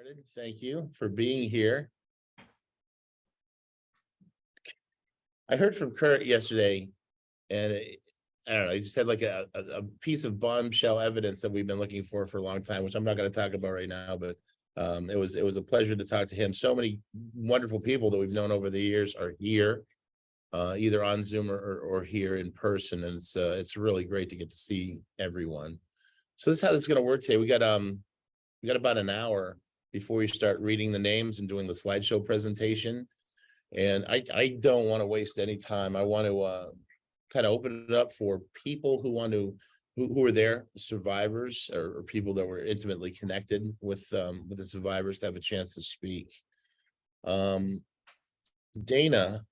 started. Thank you for being here. I heard from Kurt yesterday, and I don't know, he just had like a piece of bombshell evidence that we've been looking for a long time, which I'm not going to talk about right now, but it was a pleasure to talk to him. So many wonderful people that we've known over the years are here, either on Zoom or here in person, and it's really great to get to see everyone. So this is how this is going to work today. We got about an hour before we start reading the names and doing the slideshow presentation. And I don't want to waste any time. I want to kind of open it up for people who are there, survivors or people that were intimately connected with the survivors to have a chance to speak. Dana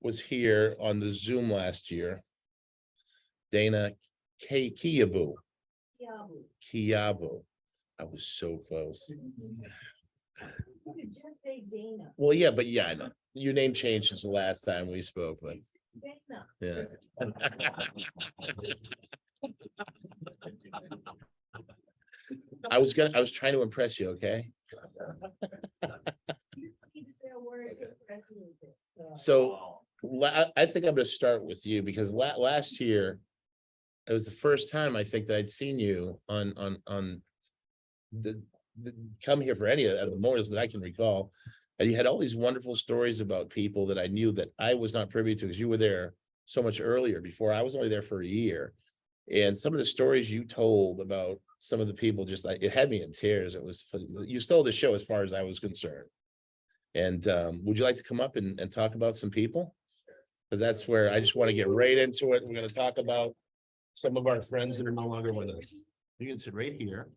was here on the Zoom last year. Dana Kiyabu. Kiyabu. I was so close. You could just say Dana. Well, yeah, but yeah, I know your name changed since the last time we spoke, but Dana. yeah. I was trying to impress you, okay? You need to say a word to impress me. So I think I'm going to start with you because last year it was the first time I think that I'd seen you on the come here for any of the memorials that I can recall. And you had all these wonderful stories about people that I knew that I was not privy to because you were there so much earlier. Before I was only there for a year. And some of the stories you told about some of the people, just like it had me in tears. It was, you stole the show as far as I was concerned. And would you like to come up and talk about some people? Because that's where I just want to get right into it. We're going to talk about some of our friends that are no longer with us. You can sit right here.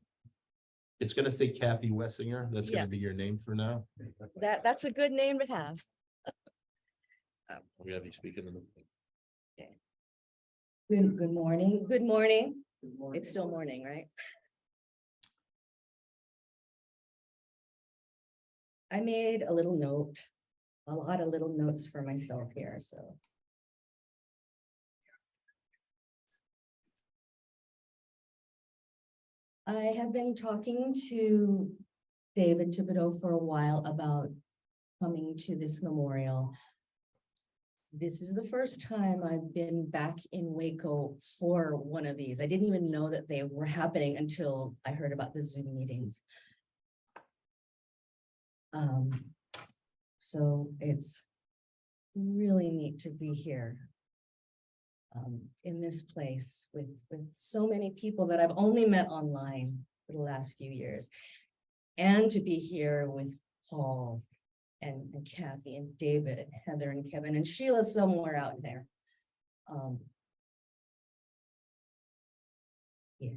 It's going to say Kathy Wessinger. That's going to be your name for now. That's a good name to have. We have you speaking to them. Good morning. Good morning. It's still morning, right? I made a little note, a lot of little notes for myself here, so. I have been talking to David Thibodeau for a while about coming to this memorial. This is the first time I've been back in Waco for one of these. I didn't even know that they were happening until I heard about the Zoom meetings. So it's really neat to be here in this place with so many people that I've only met online for the last few years, and to be here with Paul and Kathy and David and Heather and Kevin and Sheila somewhere out there. Yeah.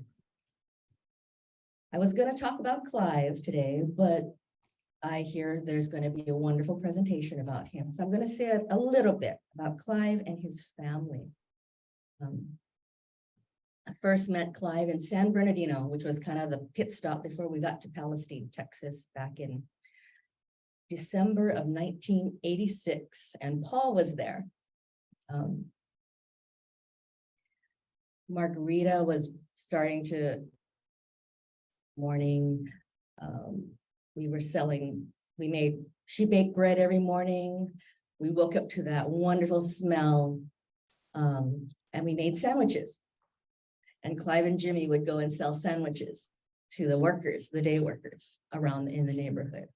I was going to talk about Clive today, but I hear there's going to be a wonderful presentation about him. So I'm going to say a little bit about Clive and his family. I first met Clive in San Bernardino, which was kind of the pit stop before we got to Palestine, Texas, back in December of 1986, and Paul was there. Margarita was starting to morning. We were selling, she baked bread every morning. We woke up to that wonderful smell, and we made sandwiches. And Clive and Jimmy would go and sell sandwiches to the workers, the day workers around in the neighborhood.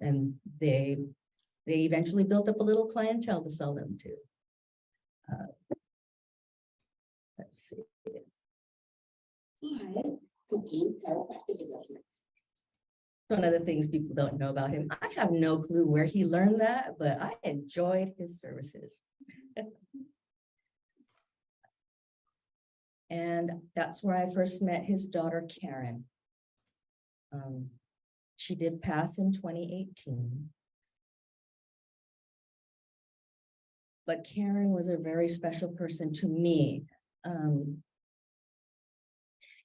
And they eventually built up a little clientele to sell them to. Let's see. One of the things people don't know about him. I have no clue where he learned that, but I enjoyed his services. And that's where I first met his daughter, Karen. She did pass in 2018. But Karen was a very special person to me. You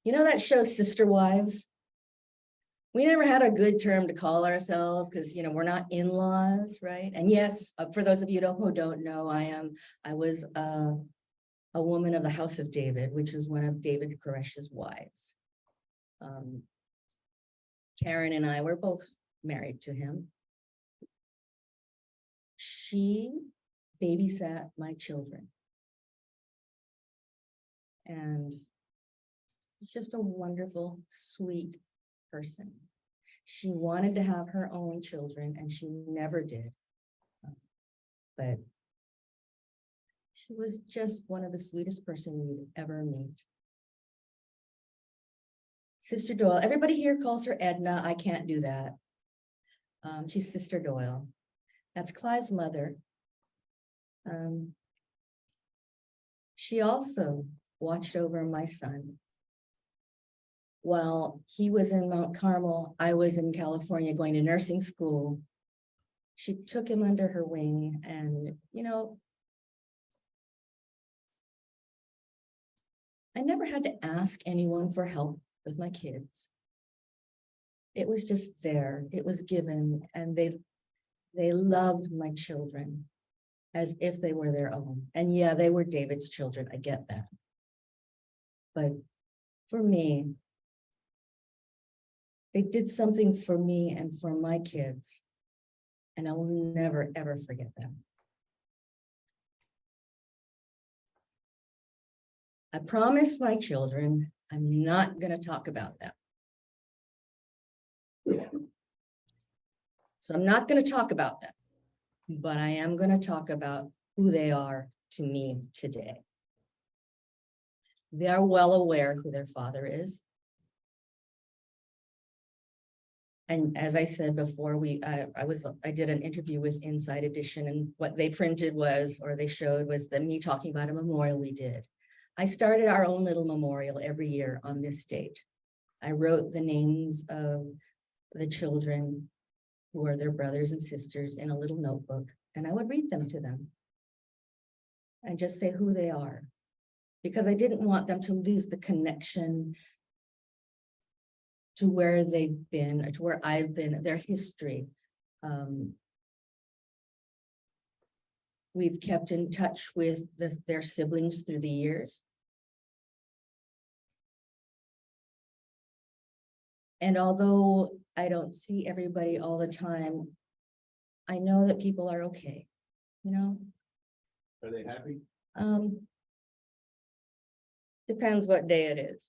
know that show Sister Wives? We never had a good term to call ourselves because, we're not in-laws, right? And yes, for those of you who don't know, I was a woman of the House of David, which was one of David Koresh's wives. Karen and I were both married to him. She babysat my children. And just a wonderful, sweet person. She wanted to have her own children and she never did. But she was just one of the sweetest person you'd ever meet. Sister Doyle, everybody here calls her Edna. I can't do that. She's Sister Doyle. That's Clive's mother. She also watched over my son. While he was in Mount Carmel, I was in California going to nursing school. She took him under her wing and, you know, I never had to ask anyone for help with my kids. It was just there, it was given, and they loved my children as if they were their own. And yeah, they were David's children, I get that. But for me, they did something for me and for my kids, and I will never, ever forget them. I promised my children I'm not going to talk about them. So I'm not going to talk about them, but I am going to talk about who they are to me today. They are well aware who their father is. And as I said before, I did an interview with Inside Edition, and what they printed was, or they showed, was me talking about a memorial we did. I started our own little memorial every year on this date. I wrote the names of the children who are their brothers and sisters in a little notebook, and I would read them to them and just say who they are, because I didn't want them to lose the connection to where they've been, or to where I've been, their history. We've kept in touch with their siblings through the years. And although I don't see everybody all the time, I know that people are okay, you know? Are they happy? Depends what day it is.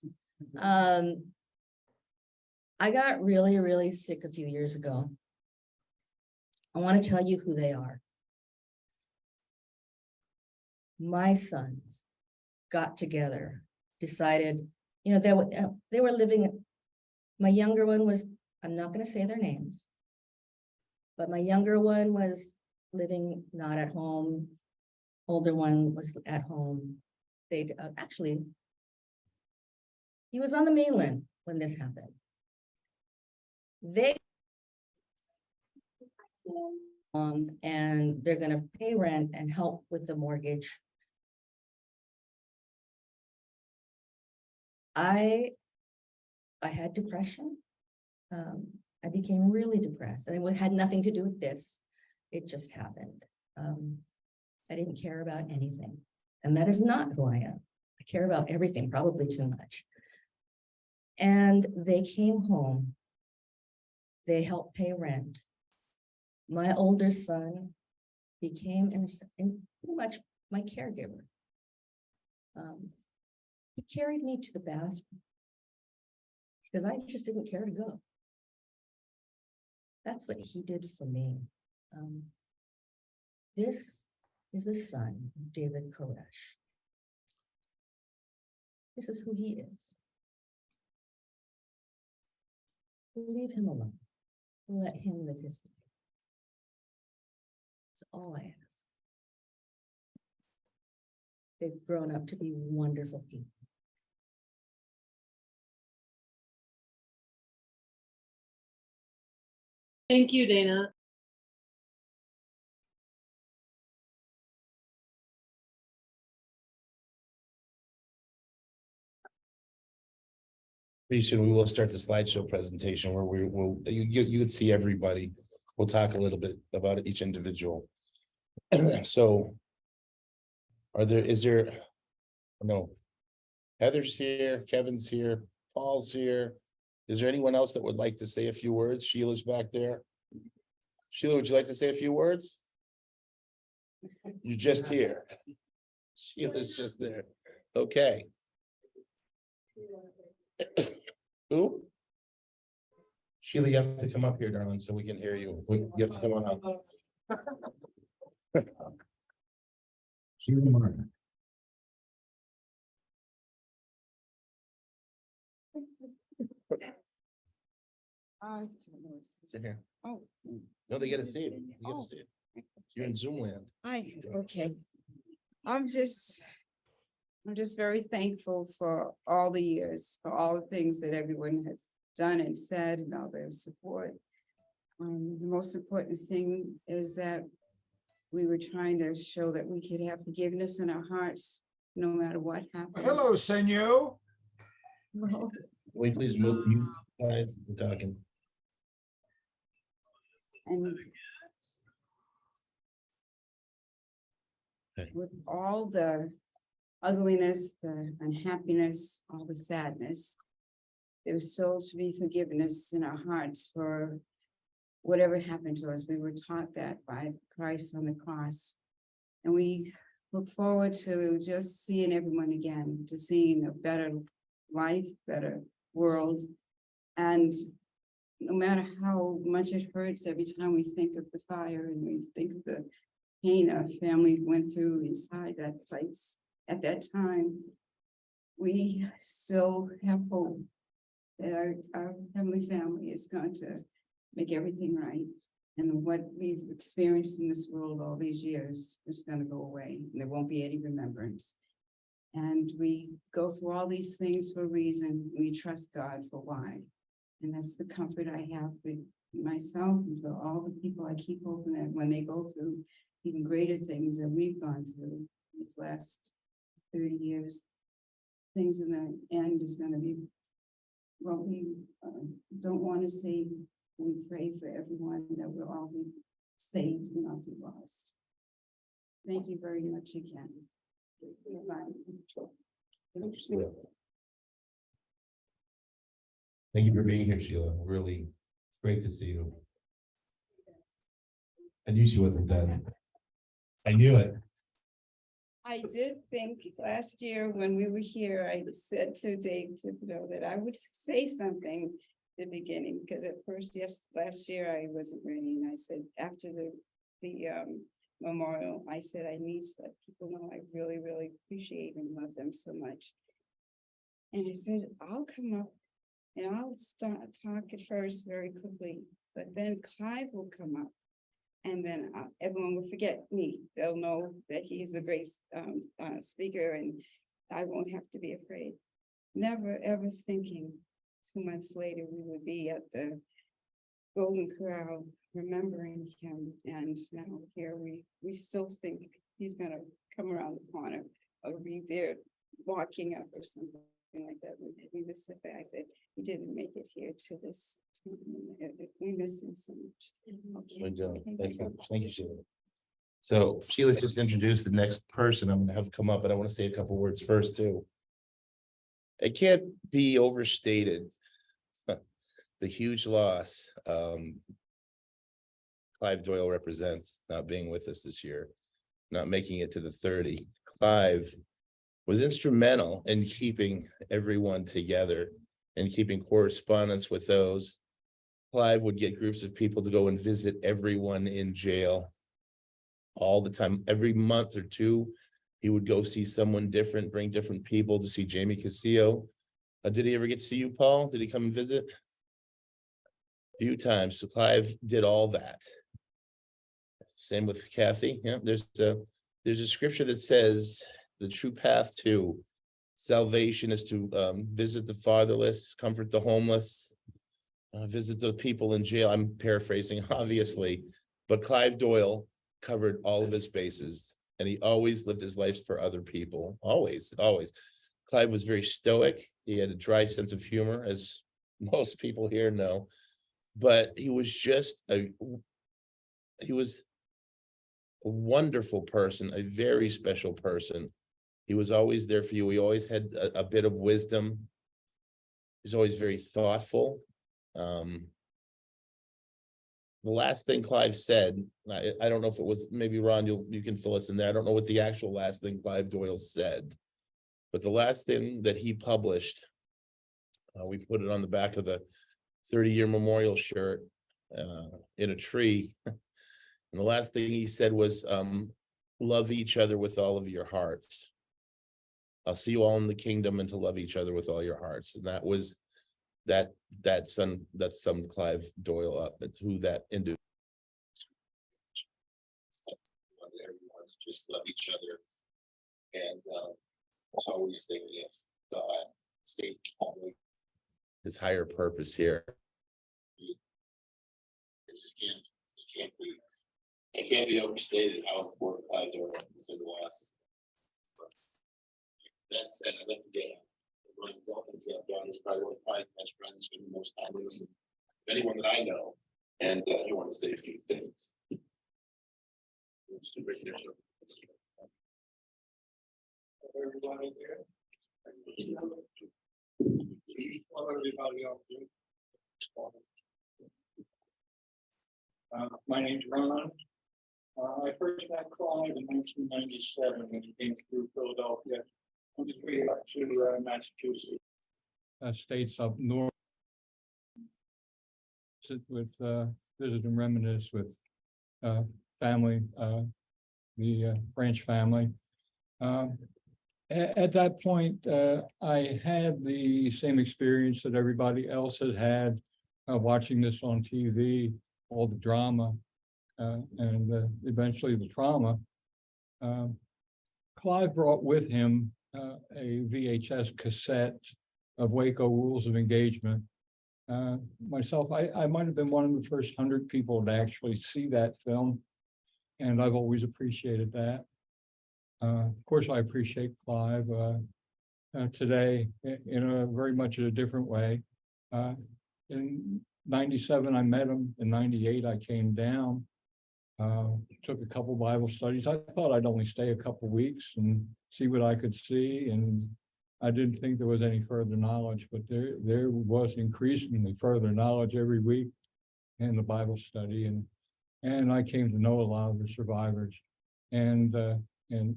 I got really, really sick a few years ago. I want to tell you who they are. My sons got together, decided, you know, they were living, my younger one was, I'm not going to say their names, but my younger one was living not at home. Older one was at home. They actually, he was on the mainland when this happened. They and they're going to pay rent and help with the mortgage. I had depression. I became really depressed, and it had nothing to do with this. It just happened. I didn't care about anything, and that is not who I am. I care about everything, probably too much. And they came home. They helped pay rent. My older son became pretty much my caregiver. He carried me to the bathroom because I just didn't care to go. That's what he did for me. This is the son of David Koresh. This is who he is. Leave him alone. Let him live his life. That's all I ask. They've grown up to be wonderful people. Thank you, Dana. Pretty soon we will start the slideshow presentation where we will, you would see everybody. We'll talk a little bit about each individual. So no, Heather's here, Kevin's here, Paul's here, Is there anyone else that would like to say a few words? Sheila's back there. Sheila, would you like to say a few words? You're just here. Sheila's just there. Okay. Who? Sheila, you have to come up here, darling, so we can hear you. You have to come on up. Sheila Martin. Sit here. Oh, No, they gotta see it. You gotta see it. You're in Zoom land. okay. I'm just very thankful for all the years, for all the things that everyone has done and said and all their support. The most important thing is that we were trying to show that we could have forgiveness in our hearts, no matter what happened. Hello, senor. Well, Will you please move you guys? We're talking. and Okay. with all the ugliness, the unhappiness, all the sadness, there was still to be forgiveness in our hearts for whatever happened to us. We were taught that by Christ on the cross. And we look forward to just seeing everyone again, to seeing a better life, better world. And no matter how much it hurts every time we think of the fire and we think of the pain our family went through inside that place at that time, we still have hope that our heavenly family is going to make everything right. And what we've experienced in this world all these years is going to go away. And there won't be any remembrance. And we go through all these things for a reason. We trust God for why. And that's the comfort I have with myself and for all the people I keep hoping that when they go through even greater things that we've gone through these last 30 years, things in the end is going to be what we don't want to see. We pray for everyone that we'll all be saved and not be lost. Thank you very much again. Sheila. Thank you for being here, Sheila. Really great to see you. I knew she wasn't done. I knew it. I did think last year when we were here, I said to Dave Thibodeau that I would say something at the beginning, because at first, last year I wasn't ready. And I said, after the memorial, I said, I need to let people know I really, really appreciate and love them so much. And I said, I'll come up and I'll start talk at first very quickly, but then Clive will come up. And then everyone will forget me. They'll know that he's a great speaker and I won't have to be afraid. Never, ever thinking 2 months later, we would be at the Golden Corral remembering him. And now here we still think he's gonna come around the corner or be there walking up or something like that. We miss the fact that he didn't make it here to this time. We miss him so much. Thank you. Thank you, Sheila. So Sheila just introduced the next person I'm gonna have come up, but I want to say a couple words first too. It can't be overstated. The huge loss Clive Doyle represents, not being with us this year, not making it to the 30. Clive was instrumental in keeping everyone together and keeping correspondence with those. Clive would get groups of people to go and visit everyone in jail all the time. Every month or two, he would go see someone different, bring different people to see Jamie Casillo. Did he ever get to see you, Paul? Did he come and visit? A few times. So Clive did all that. Same with Kathy. Yeah, there's a scripture that says the true path to salvation is to visit the fatherless, comfort the homeless, visit the people in jail. I'm paraphrasing, obviously, but Clive Doyle covered all of his bases, and he always lived his life for other people. Always. Clive was very stoic. He had a dry sense of humor, as most people here know, but he was just a wonderful person, a very special person. He was always there for you. He always had a bit of wisdom. He's always very thoughtful. The last thing Clive said, I don't know if it was, maybe Ron, you can fill us in there. I don't know what the actual last thing Clive Doyle said. But the last thing that he published, we put it on the back of the 30-year memorial shirt in a tree. And the last thing he said was, love each other with all of your hearts. I'll see you all in the kingdom, and to love each other with all your hearts. And that was that summed Clive Doyle up. That's who that individual. Everyone's just love each other, and it's always thinking of God, state his higher purpose here. It can't be overstated how important lives are in the last. That said, I'd like to get Ron Goins up. Ron is probably one of my best friends, and most time with anyone that I know, and I want to say a few things. Everybody there. Hello, everybody out there. My name's Ron. I first met Clive in 1997 when he came through Philadelphia on his way up to Massachusetts. States up north. Sit with, visit and reminisce with family, the Branch family. At that point, I had the same experience that everybody else had had watching this on TV, all the drama, and eventually the trauma. Clive brought with him a VHS cassette of Waco Rules of Engagement. Myself, I might have been one of the first 100 people to actually see that film, and I've always appreciated that. Of course, I appreciate Clive today in a very much a different way. In 97, I met him. In 98, I came down, took a couple Bible studies. I thought I'd only stay a couple weeks and see what I could see. And I didn't think there was any further knowledge, but there was increasingly further knowledge every week in the Bible study. And I came to know a lot of the survivors. And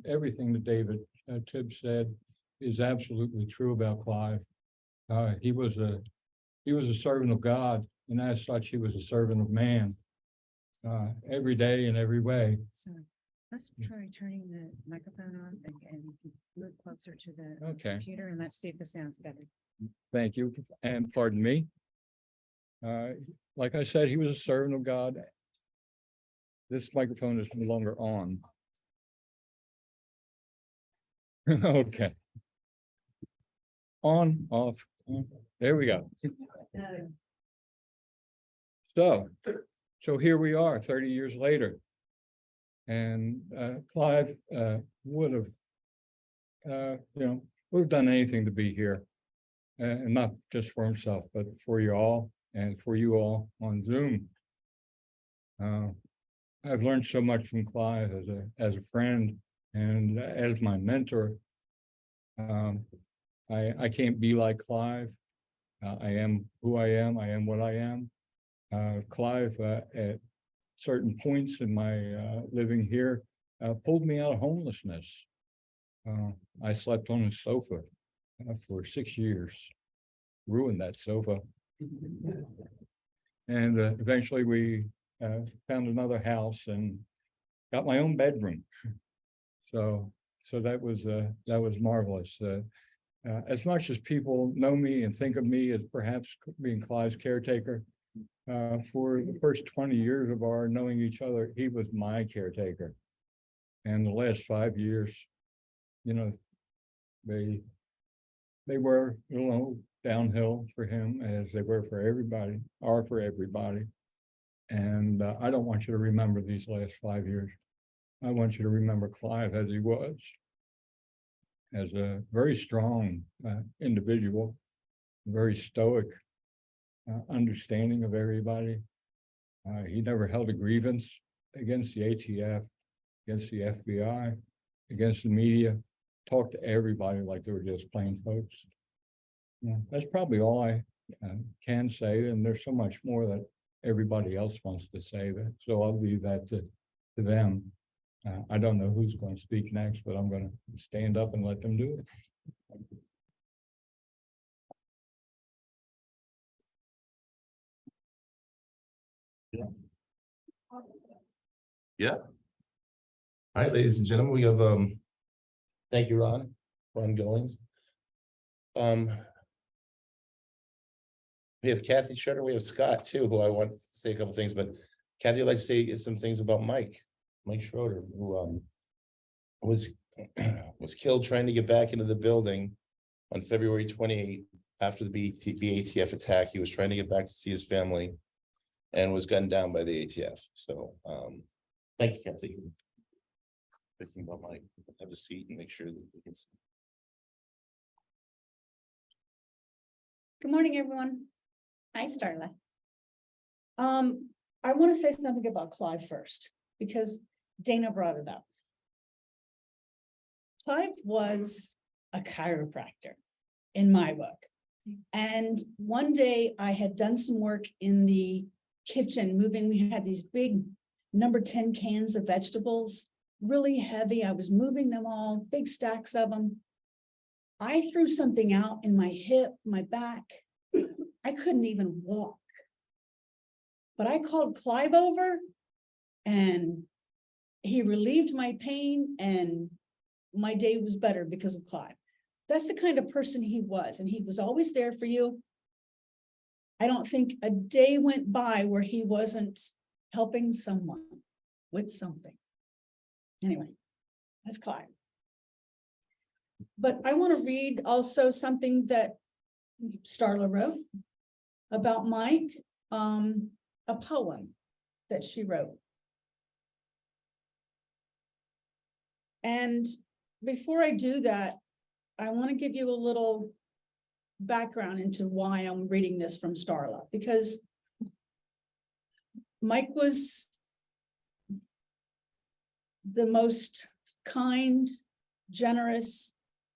everything that David Tibbs said is absolutely true about Clive. He was a servant of God, and as such, he was a servant of man every day in every way. So let's try turning the microphone on and move closer to the Okay, computer, and let's see if this sounds better. thank you, and pardon me. Like I said, he was a servant of God. This microphone is no longer on. Okay. On, off, on. There we go. So here we are 30 years later. And Clive would have, would have done anything to be here. And not just for himself, but for you all and for you all on Zoom. I've learned so much from Clive as a friend and as my mentor. I can't be like Clive. I am who I am what I am. Clive, at certain points in my living here, pulled me out of homelessness. I slept on his sofa for 6 years, ruined that sofa. And eventually we found another house and got my own bedroom. So that was marvelous. As much as people know me and think of me as perhaps being Clive's caretaker, for the first 20 years of our knowing each other, he was my caretaker. And the last 5 years, they were downhill for him, as they were for everybody, are for everybody. And I don't want you to remember these last 5 years. I want you to remember Clive as he was, as a very strong individual, very stoic, understanding of everybody. He never held a grievance against the ATF, against the FBI, against the media. Talked to everybody like they were just plain folks. Yeah, that's probably all I can say, and there's so much more that everybody else wants to say that, so I'll leave that to them. I don't know who's going to speak next, but I'm going to stand up and let them do it. Yeah. All right, ladies and gentlemen, we have, thank you, Ron Goins. We have Kathy Schroeder, we have Scott too, who I want to say a couple things, but Kathy would like to say some things about Mike Schroeder, who was killed trying to get back into the building on February 28th after the BATF attack. He was trying to get back to see his family and was gunned down by the ATF. So thank you, Kathy. Thinking about Mike. Have a seat and make sure that we can see. Good morning, everyone. Hi, Starla. I want to say something about Clive first, because Dana brought it up. Clive was a chiropractor in my book. And one day I had done some work in the kitchen, moving. We had these big number 10 cans of vegetables, really heavy. I was moving them all, big stacks of them. I threw something out in my hip, my back. I couldn't even walk. But I called Clive over and he relieved my pain and my day was better because of Clive. That's the kind of person he was, and he was always there for you. I don't think a day went by where he wasn't helping someone with something. Anyway, that's Clive. But I want to read also something that Starla wrote about Mike, a poem that she wrote. And before I do that, I want to give you a little background into why I'm reading this from Starla, because Mike was the most kind, generous,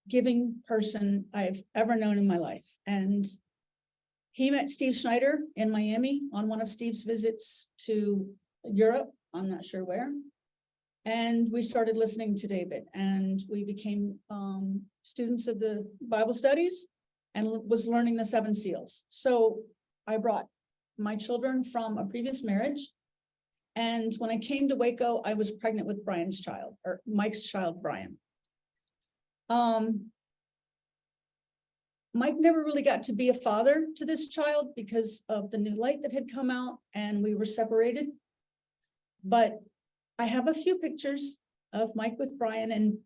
giving person I've ever known in my life. And he met Steve Schneider in Miami on one of Steve's visits to Europe, I'm not sure where. And we started listening to David, and we became students of the Bible studies and was learning the 7 seals. So I brought my children from a previous marriage. And when I came to Waco, I was pregnant with Brian's child, or Mike's child, Brian. Mike never really got to be a father to this child because of the new light that had come out and we were separated. But I have a few pictures of Mike with Brian, and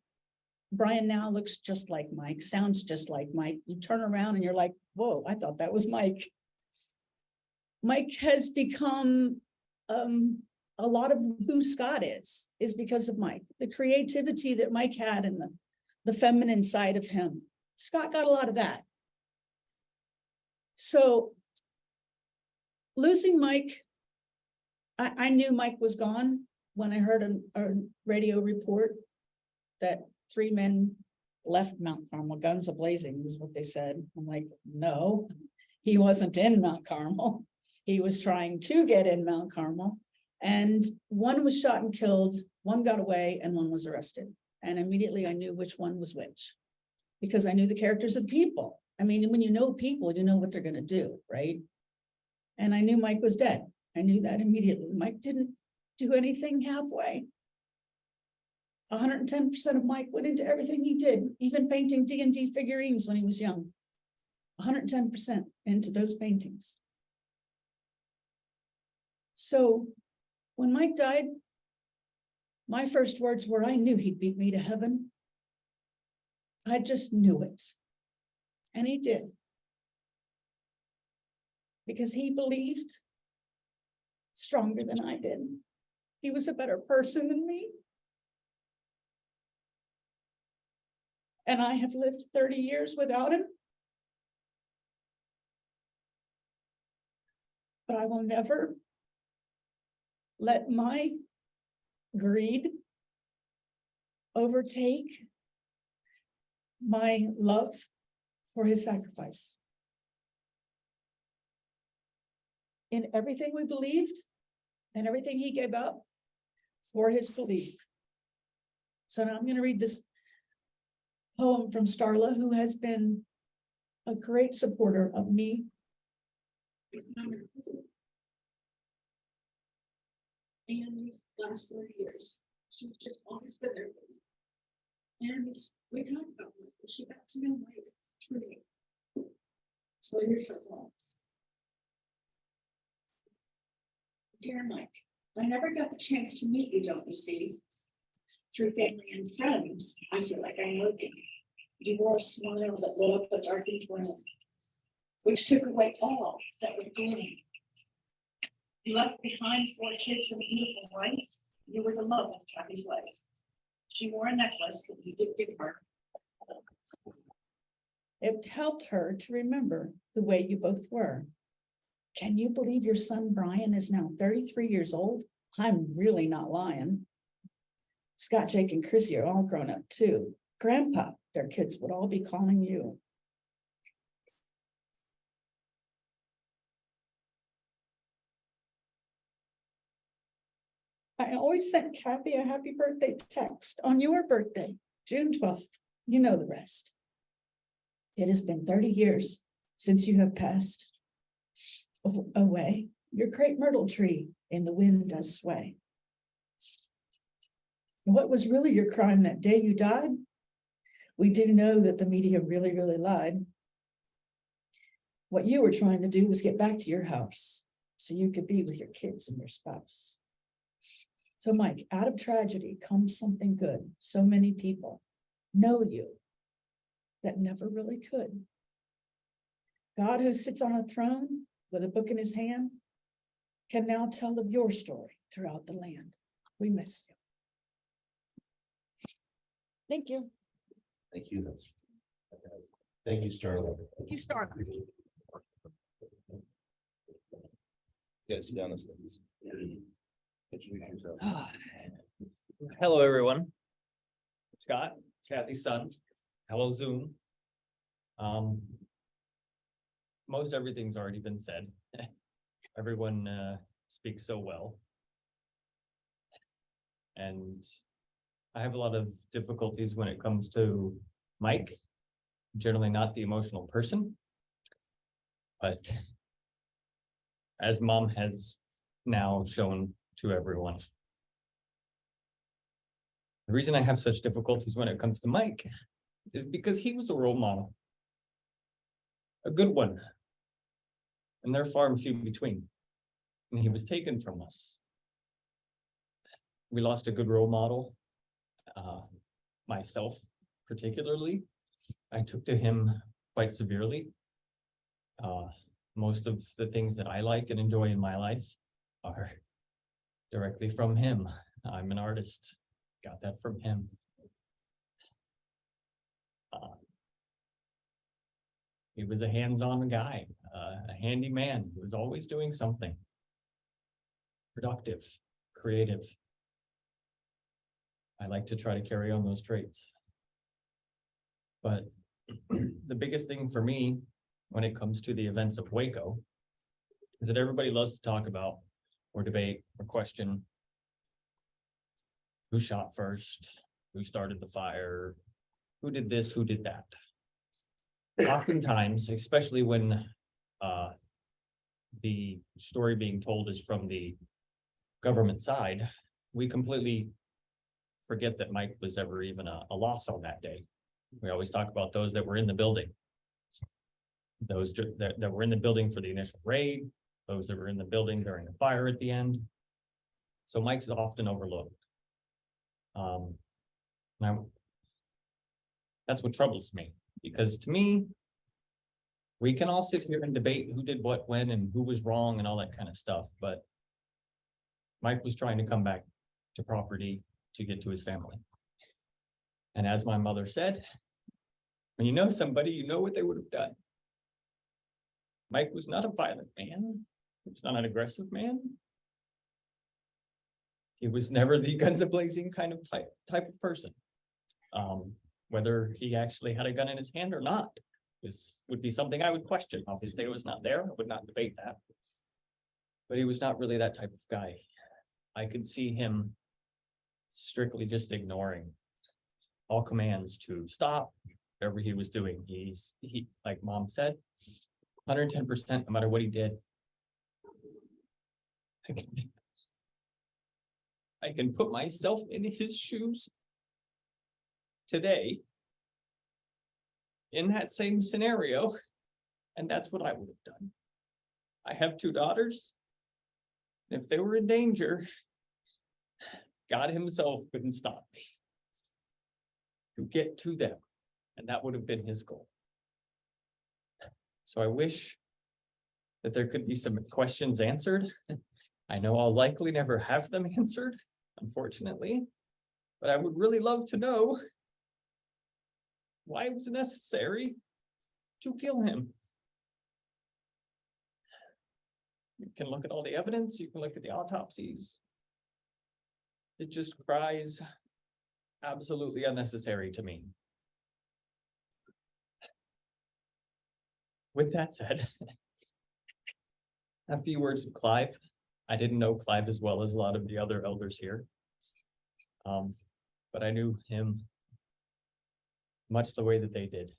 Brian now looks just like Mike, sounds just like Mike. You turn around and you're like, whoa, I thought that was Mike. Mike has become a lot of who Scott is because of Mike. The creativity that Mike had and the feminine side of him. Scott got a lot of that. So losing Mike, I knew Mike was gone when I heard a radio report that 3 men left Mount Carmel, guns a-blazing is what they said. I'm like, no, he wasn't in Mount Carmel. He was trying to get in Mount Carmel. And 1 was shot and killed, 1 got away, and 1 was arrested. And immediately I knew which one was which, because I knew the characters of the people. I mean, when you know people, you know what they're going to do, right? And I knew Mike was dead. I knew that immediately. Mike didn't do anything halfway. 110% of Mike went into everything he did, even painting D&D figurines when he was young. 110% into those paintings. So when Mike died, my first words were, I knew he'd beat me to heaven. I just knew it. And he did. Because he believed stronger than I did. He was a better person than me. And I have lived 30 years without him. But I will never let my greed overtake my love for his sacrifice. in everything we believed and everything he gave up for his belief. So now I'm going to read this poem from Starla, who has been a great supporter of me. And these last 30 years, she's just always been there. And we talked about it, but she got to know Mike through me. So here's the poem. Dear Mike, I never got the chance to meet you, don't you see? Through family and friends, I feel like I'm working. You wore a smile that lit up a darkened room, which took away all that we're doing. You left behind 4 kids and a beautiful wife. You were the love of Kathy's life. She wore a necklace that you did give her. It helped her to remember the way you both were. Can you believe your son Brian is now 33 years old? I'm really not lying. Scott, Jake, and Chrissy are all grown up too. Grandpa, their kids would all be calling you. I always sent Kathy a happy birthday text on your birthday, June 12th. You know the rest. It has been 30 years since you have passed away. Your great myrtle tree in the wind does sway. What was really your crime that day you died? We do know that the media really, really lied. What you were trying to do was get back to your house so you could be with your kids and your spouse. So Mike, out of tragedy comes something good. So many people know you that never really could. God, who sits on a throne with a book in his hand, can now tell of your story throughout the land. We miss you. Thank you. Thank you. Thank you, Starla. Thank you, Starla. Yes, down the steps. Introduce yourself. Hello, everyone. Scott, Kathy's son. Hello, Zoom. Most everything's already been said. Everyone speaks so well. And I have a lot of difficulties when it comes to Mike. Generally not the emotional person. But as Mom has now shown to everyone, the reason I have such difficulties when it comes to Mike is because he was a role model. A good one. And they're far and few between. And he was taken from us. We lost a good role model. Myself, particularly, I took to him quite severely. Most of the things that I like and enjoy in my life are directly from him. I'm an artist, got that from him. He was a hands-on guy, a handy man who was always doing something productive, creative. I like to try to carry on those traits. But the biggest thing for me when it comes to the events of Waco is that everybody loves to talk about or debate or question who shot first, who started the fire, who did this, who did that. Oftentimes, especially when the story being told is from the government side, we completely forget that Mike was ever even a loss on that day. We always talk about those that were in the building. Those that were in the building for the initial raid, those that were in the building during the fire at the end. So Mike's often overlooked. That's what troubles me, because to me, we can all sit here and debate who did what when and who was wrong and all that kind of stuff, but Mike was trying to come back to property to get to his family. And as my mother said, when you know somebody, you know what they would have done. Mike was not a violent man. He was not an aggressive man. He was never the guns a-blazing kind of type of person. Whether he actually had a gun in his hand or not would be something I would question. Obviously, it was not there. I would not debate that. But he was not really that type of guy. I could see him strictly just ignoring all commands to stop whatever he was doing. He, like Mom said, 110% no matter what he did. I can put myself in his shoes today in that same scenario, and that's what I would have done. I have 2 daughters. If they were in danger, God himself couldn't stop me to get to them, and that would have been his goal. So I wish that there could be some questions answered. I know I'll likely never have them answered, unfortunately, but I would really love to know why it was necessary to kill him. You can look at all the evidence, you can look at the autopsies. It just cries absolutely unnecessary to me. With that said, a few words of Clive. I didn't know Clive as well as a lot of the other elders here. But I knew him much the way that they did.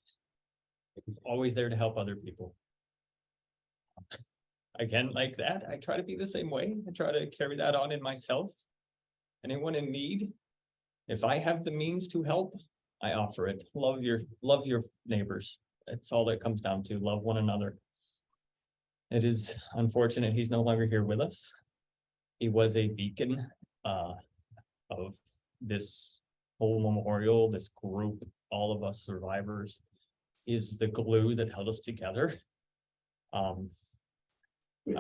He was always there to help other people. Again, like that, I try to be the same way. I try to carry that on in myself. Anyone in need, if I have the means to help, I offer it. Love your neighbors. That's all that comes down to. Love one another. It is unfortunate he's no longer here with us. He was a beacon of this whole memorial, this group, all of us survivors, is the glue that held us together. I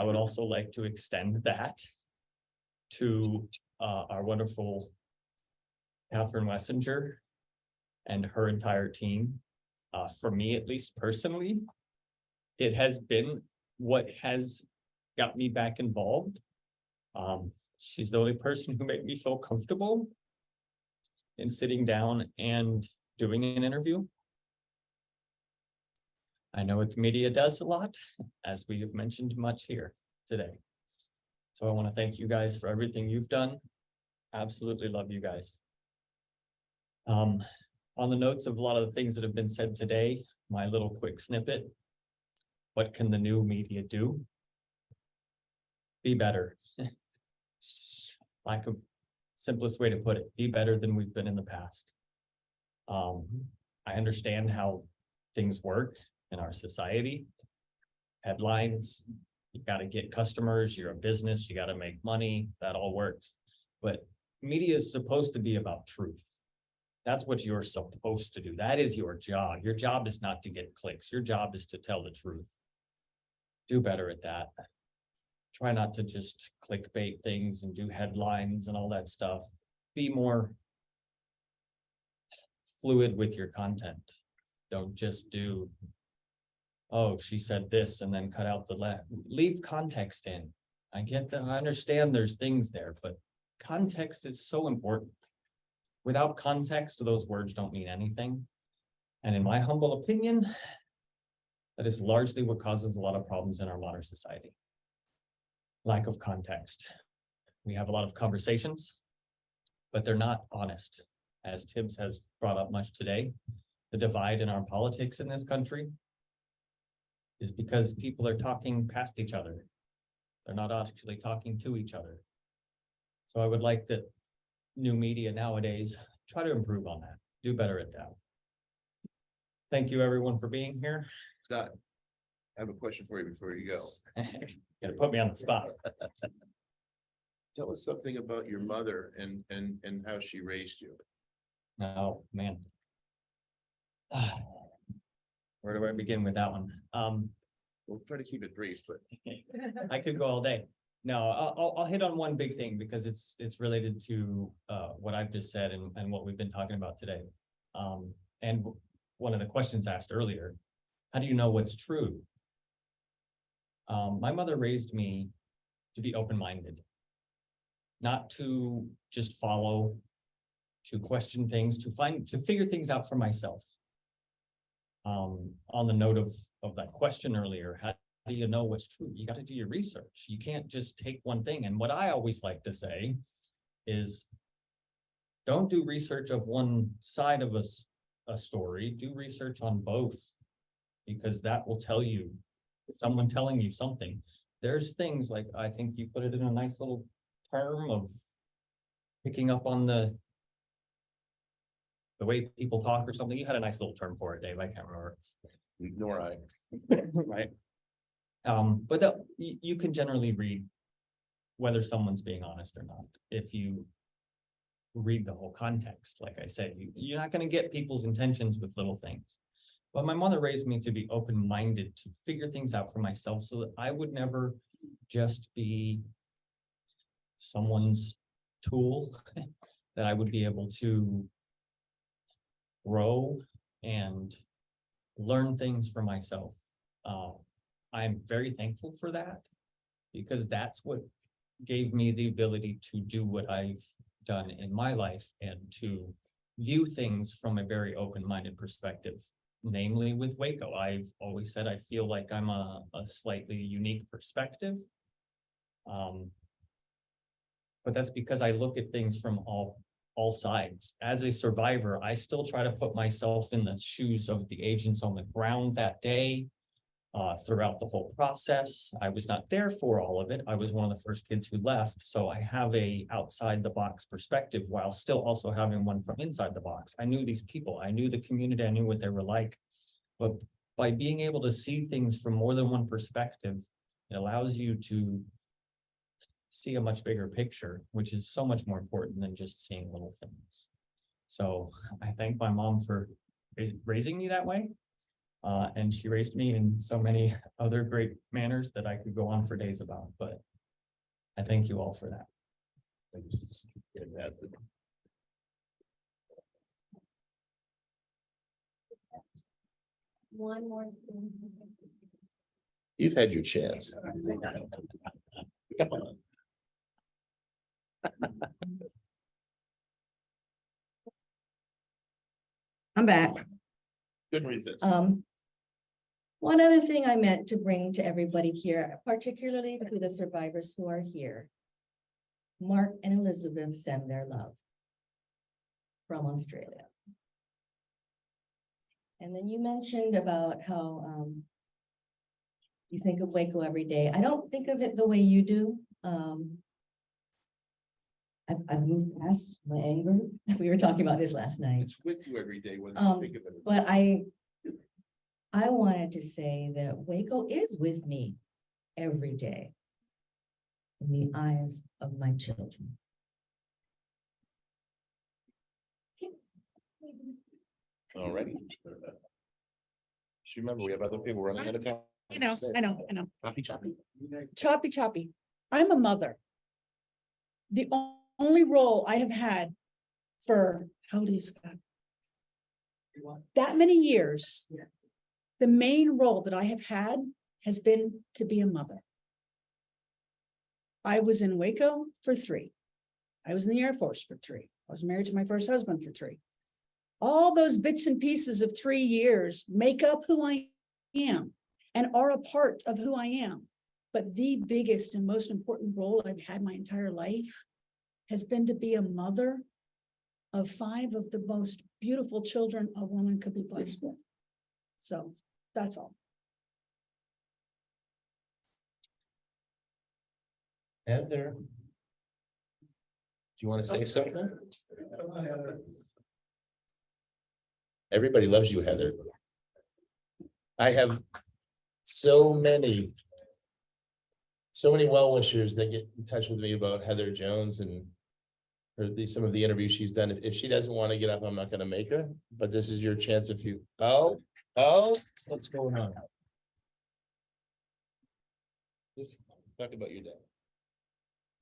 would also like to extend that to our wonderful Catherine Wessinger and her entire team. For me, at least personally, it has been what has got me back involved. She's the only person who made me feel comfortable in sitting down and doing an interview. I know what the media does a lot, as we have mentioned much here today. So I want to thank you guys for everything you've done. Absolutely love you guys. On the notes of a lot of the things that have been said today, my little quick snippet. What can the new media do? Be better. Lack of simplest way to put it, be better than we've been in the past. I understand how things work in our society. Headlines, you got to get customers, you're a business, you got to make money, that all works. But media is supposed to be about truth. That's what you're supposed to do. That is your job. Your job is not to get clicks. Your job is to tell the truth. Do better at that. Try not to just clickbait things and do headlines and all that stuff. Be more fluid with your content. Don't just do, oh, she said this and then cut out the left. Leave context in. I get that. I understand there's things there, but context is so important. Without context, those words don't mean anything. And in my humble opinion, that is largely what causes a lot of problems in our modern society. Lack of context. We have a lot of conversations, but they're not honest. As Tibbs has brought up much today, the divide in our politics in this country is because people are talking past each other. They're not actually talking to each other. So I would like that new media nowadays try to improve on that. Do better at that. Thank you everyone for being here. Scott, I have a question for you before you go. Gotta put me on the spot. Tell us something about your mother and how she raised you. Oh, man. Where do I begin with that one? We'll try to keep it brief, but I could go all day. No, I'll hit on one big thing because it's related to what I've just said and what we've been talking about today. And one of the questions asked earlier, how do you know what's true? My mother raised me to be open-minded, not to just follow, to question things, to figure things out for myself. On the note of that question earlier, how do you know what's true? You gotta do your research. You can't just take one thing. And what I always like to say is don't do research of one side of a story, do research on both. Because that will tell you, someone telling you something. There's things like, I think you put it in a nice little term of picking up on the way people talk or something. You had a nice little term for it, Dave. I can't remember. Nor I. Right? But you can generally read whether someone's being honest or not. If you read the whole context, like I said, you're not going to get people's intentions with little things. But my mother raised me to be open-minded, to figure things out for myself so that I would never just be someone's tool, that I would be able to grow and learn things for myself. I'm very thankful for that, because that's what gave me the ability to do what I've done in my life and to view things from a very open-minded perspective. Namely with Waco, I've always said I feel like I'm a slightly unique perspective. But that's because I look at things from all sides. As a survivor, I still try to put myself in the shoes of the agents on the ground that day. Throughout the whole process, I was not there for all of it. I was one of the first kids who left, so I have a outside the box perspective while still also having one from inside the box. I knew these people, I knew the community, I knew what they were like. But by being able to see things from more than one perspective, it allows you to see a much bigger picture, which is so much more important than just seeing little things. So I thank my mom for raising me that way. And she raised me in so many other great manners that I could go on for days about, but I thank you all for that. One more thing. You've had your chance. Come on. I'm back. Good reasons. One other thing I meant to bring to everybody here, particularly to the survivors who are here. Mark and Elizabeth send their love from Australia. And then you mentioned about how you think of Waco every day. I don't think of it the way you do. I've moved past my anger. We were talking about this last night. It's with you every day, whether you think of it. But I wanted to say that Waco is with me every day in the eyes of my children. Already. Just remember, we have other people running out of time. I know. Choppy, choppy. Choppy. I'm a mother. The only role I have had for, how old are you, Scott? That many years, the main role that I have had has been to be a mother. I was in Waco for 3. I was in the Air Force for 3. I was married to my first husband for 3. All those bits and pieces of 3 years make up who I am and are a part of who I am. But the biggest and most important role I've had my entire life has been to be a mother of 5 of the most beautiful children a woman could be blessed with. So that's all. Heather. Do you want to say something? Everybody loves you, Heather. I have so many well-wishers that get in touch with me about Heather Jones and some of the interviews she's done. If she doesn't want to get up, I'm not going to make her, but this is your chance if you, what's going on? Just talk about your day.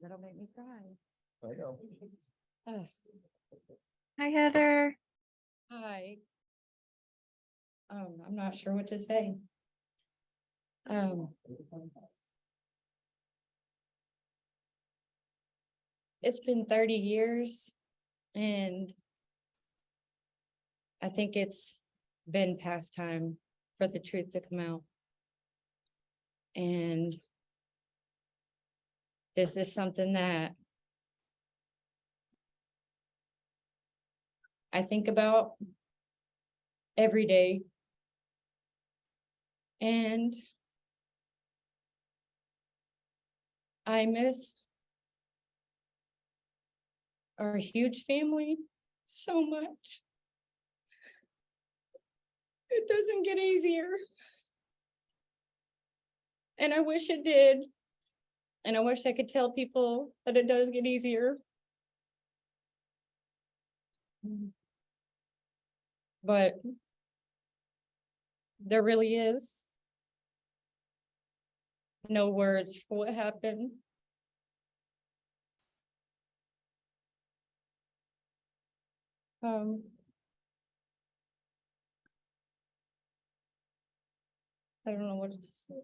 That'll make me cry. I know. Hi, Heather. Hi. I'm not sure what to say. It's been 30 years and I think it's been past time for the truth to come out. And this is something that I think about every day. And I miss our huge family so much. It doesn't get easier. And I wish it did. And I wish I could tell people that it does get easier. But there really is no words for what happened. I don't know what to say.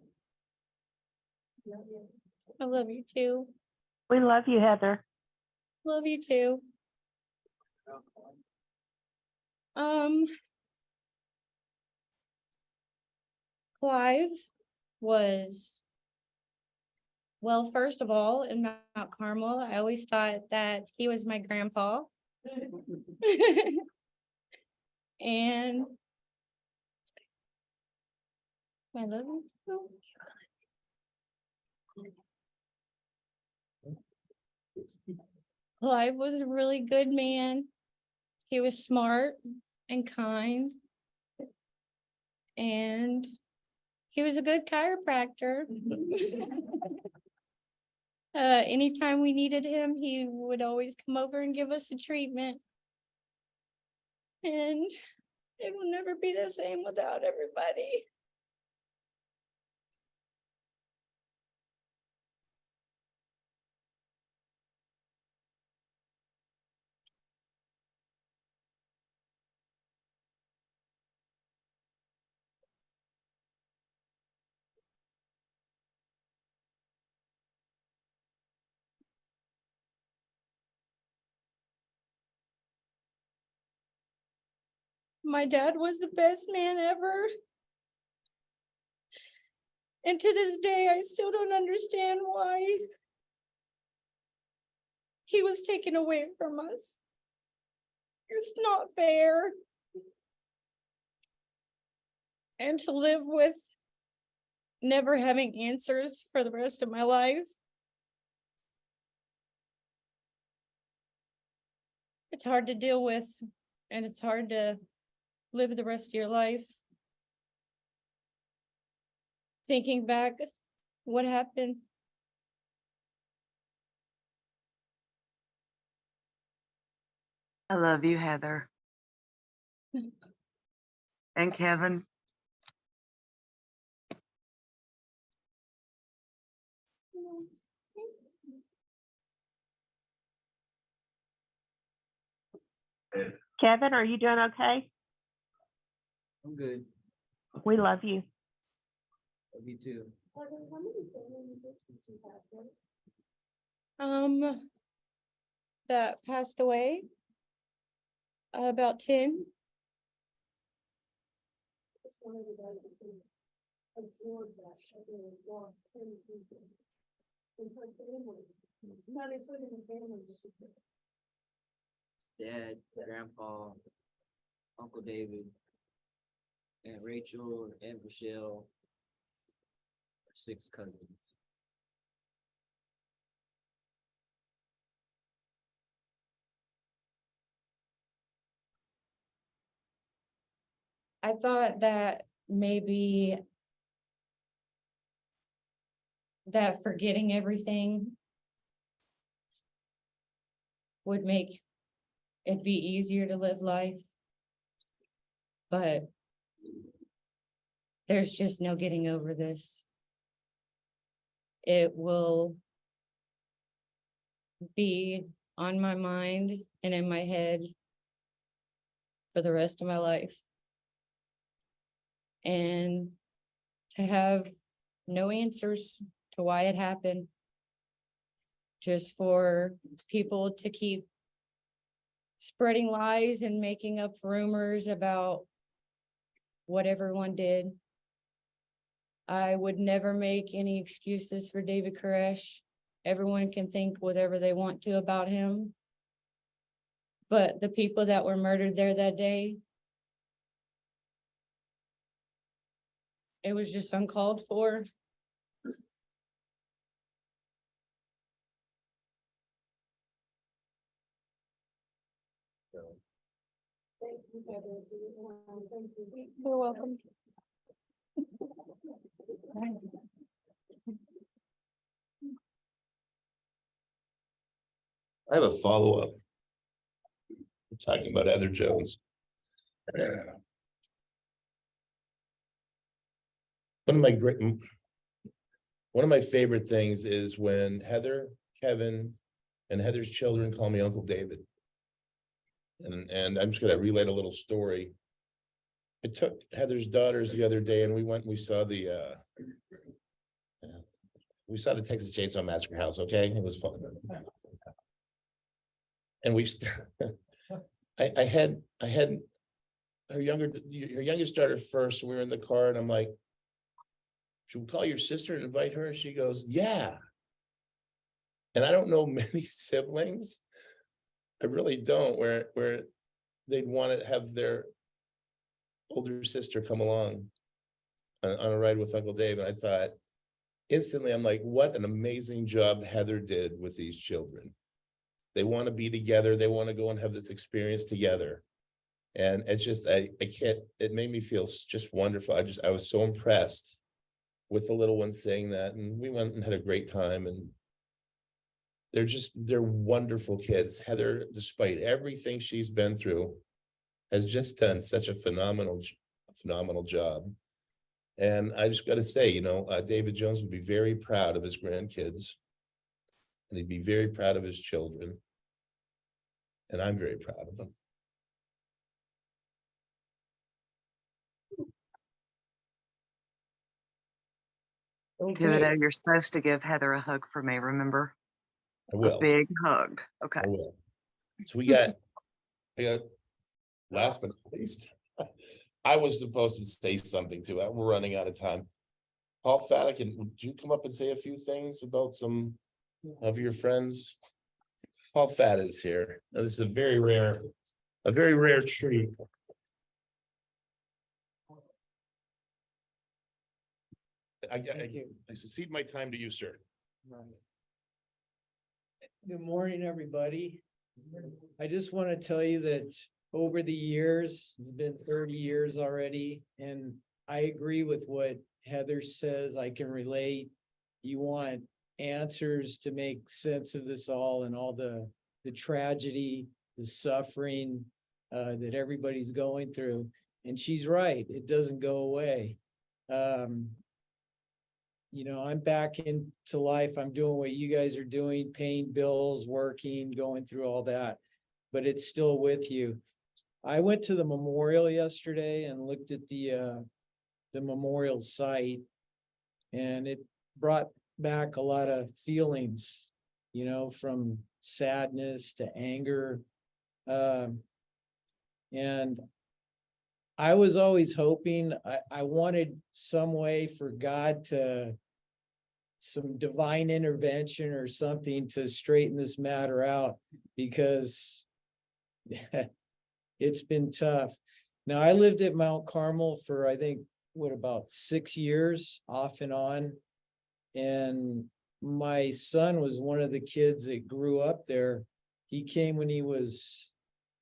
I love you too. We love you, Heather. Love you too. Clive was, well, first of all, in Mount Carmel, I always thought that he was my grandpa. And I love him too. Clive was a really good man. He was smart and kind. And he was a good chiropractor. Anytime we needed him, he would always come over and give us a treatment. And it will never be the same without everybody. My dad was the best man ever. And to this day, I still don't understand why he was taken away from us. It's not fair. And to live with never having answers for the rest of my life. It's hard to deal with, and it's hard to live the rest of your life. Thinking back, what happened? I love you, Heather. And Kevin. Kevin, are you doing okay? I'm good. We love you. Love you too. That passed away. About 10. Dad, Grandpa, Uncle David, Aunt Rachel, Aunt Michelle, 6 cousins. I thought that maybe that forgetting everything would make it be easier to live life. But there's just no getting over this. It will be on my mind and in my head for the rest of my life. And to have no answers to why it happened, just for people to keep spreading lies and making up rumors about what everyone did. I would never make any excuses for David Koresh. Everyone can think whatever they want to about him. But the people that were murdered there that day, it was just uncalled for. You're welcome. I have a follow-up. We're talking about Heather Jones. One of my favorite things is when Heather, Kevin, and Heather's children call me Uncle David. And I'm just gonna relate a little story. I took Heather's daughters the other day and we went, we saw the Texas Chainsaw Massacre house, okay? It was fun. And I had her youngest daughter first. We were in the car and I'm like, should we call your sister and invite her? And she goes, yeah. And I don't know many siblings. I really don't, where they'd want to have their older sister come along on a ride with Uncle Dave. And I thought instantly, I'm like, what an amazing job Heather did with these children. They want to be together. They want to go and have this experience together. And it's just, I can't, it made me feel just wonderful. I was so impressed with the little ones saying that. And we went and had a great time. And they're wonderful kids. Heather, despite everything she's been through, has just done such a phenomenal job. And I just got to say, David Jones would be very proud of his grandkids. And he'd be very proud of his children. And I'm very proud of him. Thibodeau, you're supposed to give Heather a hug for me, remember? I will. A big hug. Okay. I will. So we got last but not least, I was supposed to say something too. We're running out of time. Paul Fatta, would you come up and say a few things about some of your friends? Paul Fatta is here. Now, this is a very rare treat. I succeed my time to you, sir. Good morning, everybody. I just want to tell you that over the years, it's been 30 years already, and I agree with what Heather says. I can relate. You want answers to make sense of this all and all the tragedy, the suffering that everybody's going through. And she's right. It doesn't go away. I'm back into life. I'm doing what you guys are doing, paying bills, working, going through all that, but it's still with you. I went to the memorial yesterday and looked at the memorial site, and it brought back a lot of feelings, from sadness to anger. And I was always hoping, I wanted some way for God some divine intervention or something to straighten this matter out, because it's been tough. Now, I lived at Mount Carmel for, I think, about 6 years off and on. And my son was one of the kids that grew up there. He came when he was,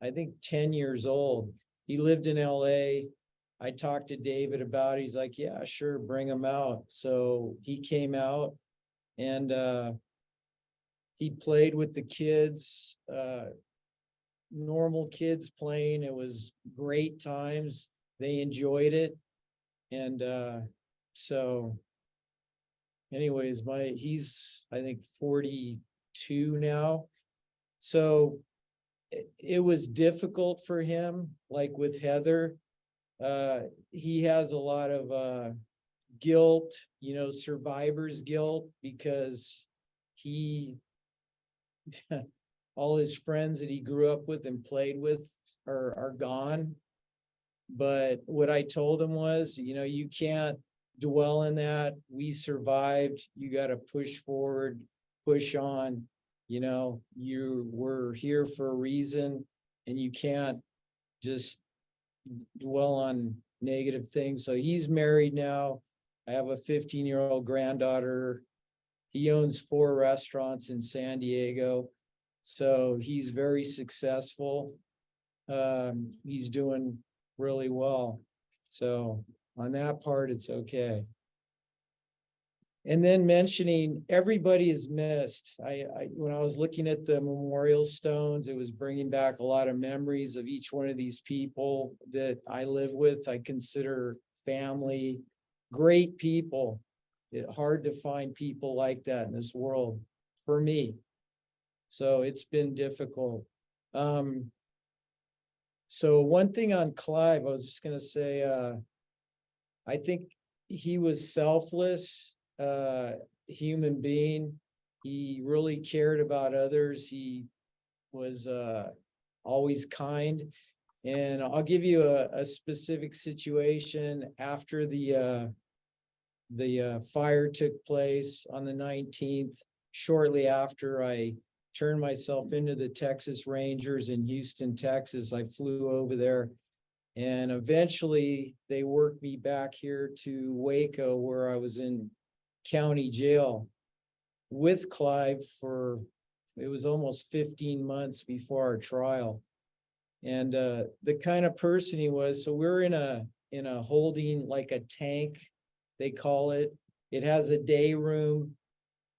I think, 10 years old. He lived in LA. I talked to David about it. He's like, yeah, sure, bring him out. So he came out and he played with the kids, normal kids playing. It was great times. They enjoyed it. And so anyways, he's, I think, 42 now. So it was difficult for him, like with Heather. He has a lot of guilt, survivor's guilt, because all his friends that he grew up with and played with are gone. But what I told him was, you can't dwell in that. We survived. You got to push forward, push on. You know, you were here for a reason, and you can't just dwell on negative things. So he's married now. I have a 15-year-old granddaughter. He owns 4 restaurants in San Diego. So he's very successful. He's doing really well. So on that part, it's okay. And then mentioning everybody is missed. When I was looking at the memorial stones, it was bringing back a lot of memories of each one of these people that I live with. I consider family, great people. It's hard to find people like that in this world for me. So it's been difficult. So one thing on Clive, I was just gonna say, I think he was selfless, human being. He really cared about others. He was always kind. And I'll give you a specific situation after the fire took place on the 19th. Shortly after I turned myself into the Texas Rangers in Houston, Texas, I flew over there. And eventually they worked me back here to Waco, where I was in county jail with Clive for, it was almost 15 months before our trial. And the kind of person he was, so we're in a holding, like a tank, they call it. It has a day room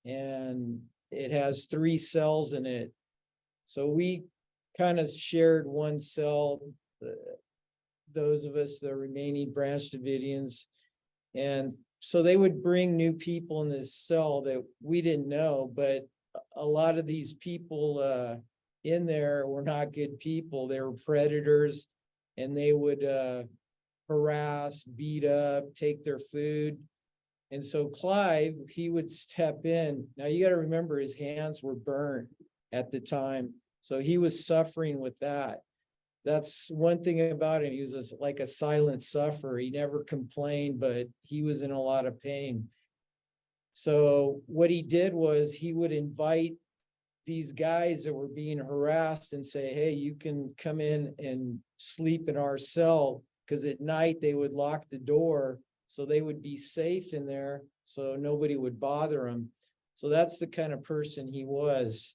and it has 3 cells in it. So we kind of shared one cell, those of us, the remaining Branch Davidians. And so they would bring new people in this cell that we didn't know, but a lot of these people in there were not good people. They were predators, and they would harass, beat up, take their food. And so Clive, he would step in. Now you got to remember, his hands were burned at the time. So he was suffering with that. That's one thing about him. He was like a silent sufferer. He never complained, but he was in a lot of pain. So what he did was he would invite these guys that were being harassed and say, hey, you can come in and sleep in our cell, because at night they would lock the door so they would be safe in there, so nobody would bother him. So that's the kind of person he was.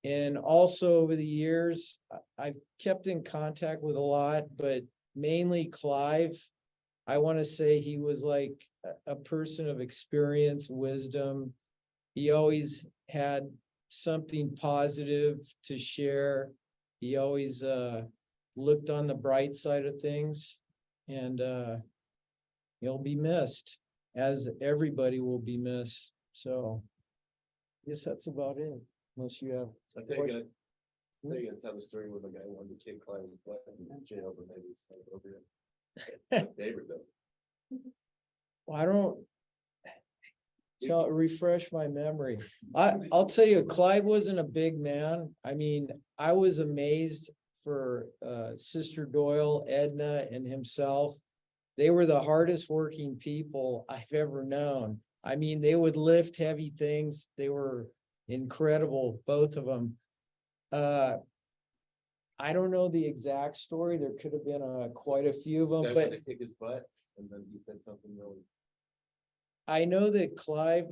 And also over the years, I've kept in contact with a lot, but mainly Clive. I want to say he was like a person of experience, wisdom. He always had something positive to share. He always looked on the bright side of things, and he'll be missed, as everybody will be missed. So I guess that's about it, unless you have. I think I tell the story with the guy when the kid Clive was black in jail, but maybe it's not over yet. Favorite though. Well, I don't refresh my memory. I'll tell you, Clive wasn't a big man. I mean, I was amazed for Sister Doyle, Edna, and himself. They were the hardest working people I've ever known. I mean, they would lift heavy things. They were incredible, both of them. I don't know the exact story. There could have been quite a few of them, but kick his butt, and then he said something really. I know that Clive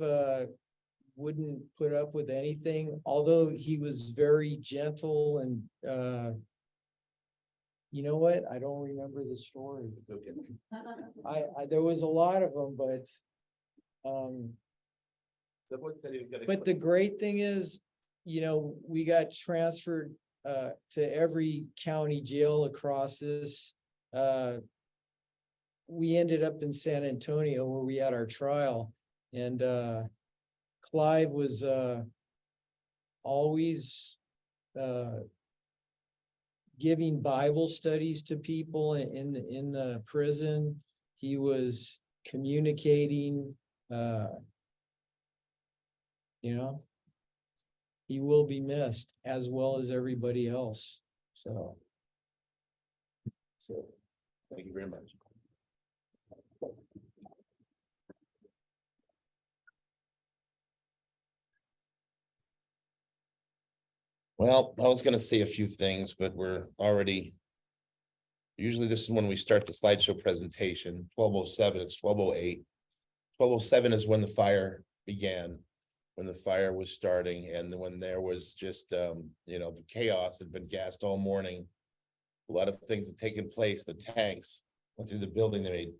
wouldn't put up with anything, although he was very gentle and you know what? I don't remember the story. Okay. There was a lot of them, but Someone said he was gonna. but the great thing is, you know, we got transferred to every county jail across this. We ended up in San Antonio where we had our trial, and Clive was always giving Bible studies to people in the prison. He was communicating, you know, he will be missed, as well as everybody else. So Thank you very much. Well, I was gonna say a few things, but we're already. Usually this is when we start the slideshow presentation, 12:07, it's 12:08. 12:07 is when the fire began, when the fire was starting, and when there was just, the chaos had been gassed all morning. A lot of things had taken place, the tanks went through the building, they made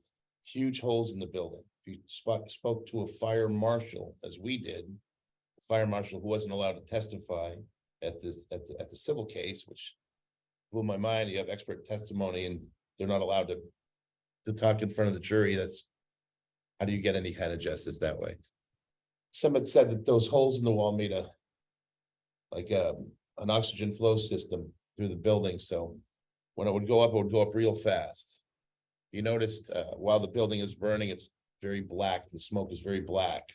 huge holes in the building. If you spoke to a fire marshal, as we did, a fire marshal who wasn't allowed to testify at the civil case, which blew my mind. You have expert testimony and they're not allowed to talk in front of the jury. That's, how do you get any kind of justice that way? Some had said that those holes in the wall made an oxygen flow system through the building. So when it would go up real fast. You noticed while the building is burning, it's very black. The smoke is very black.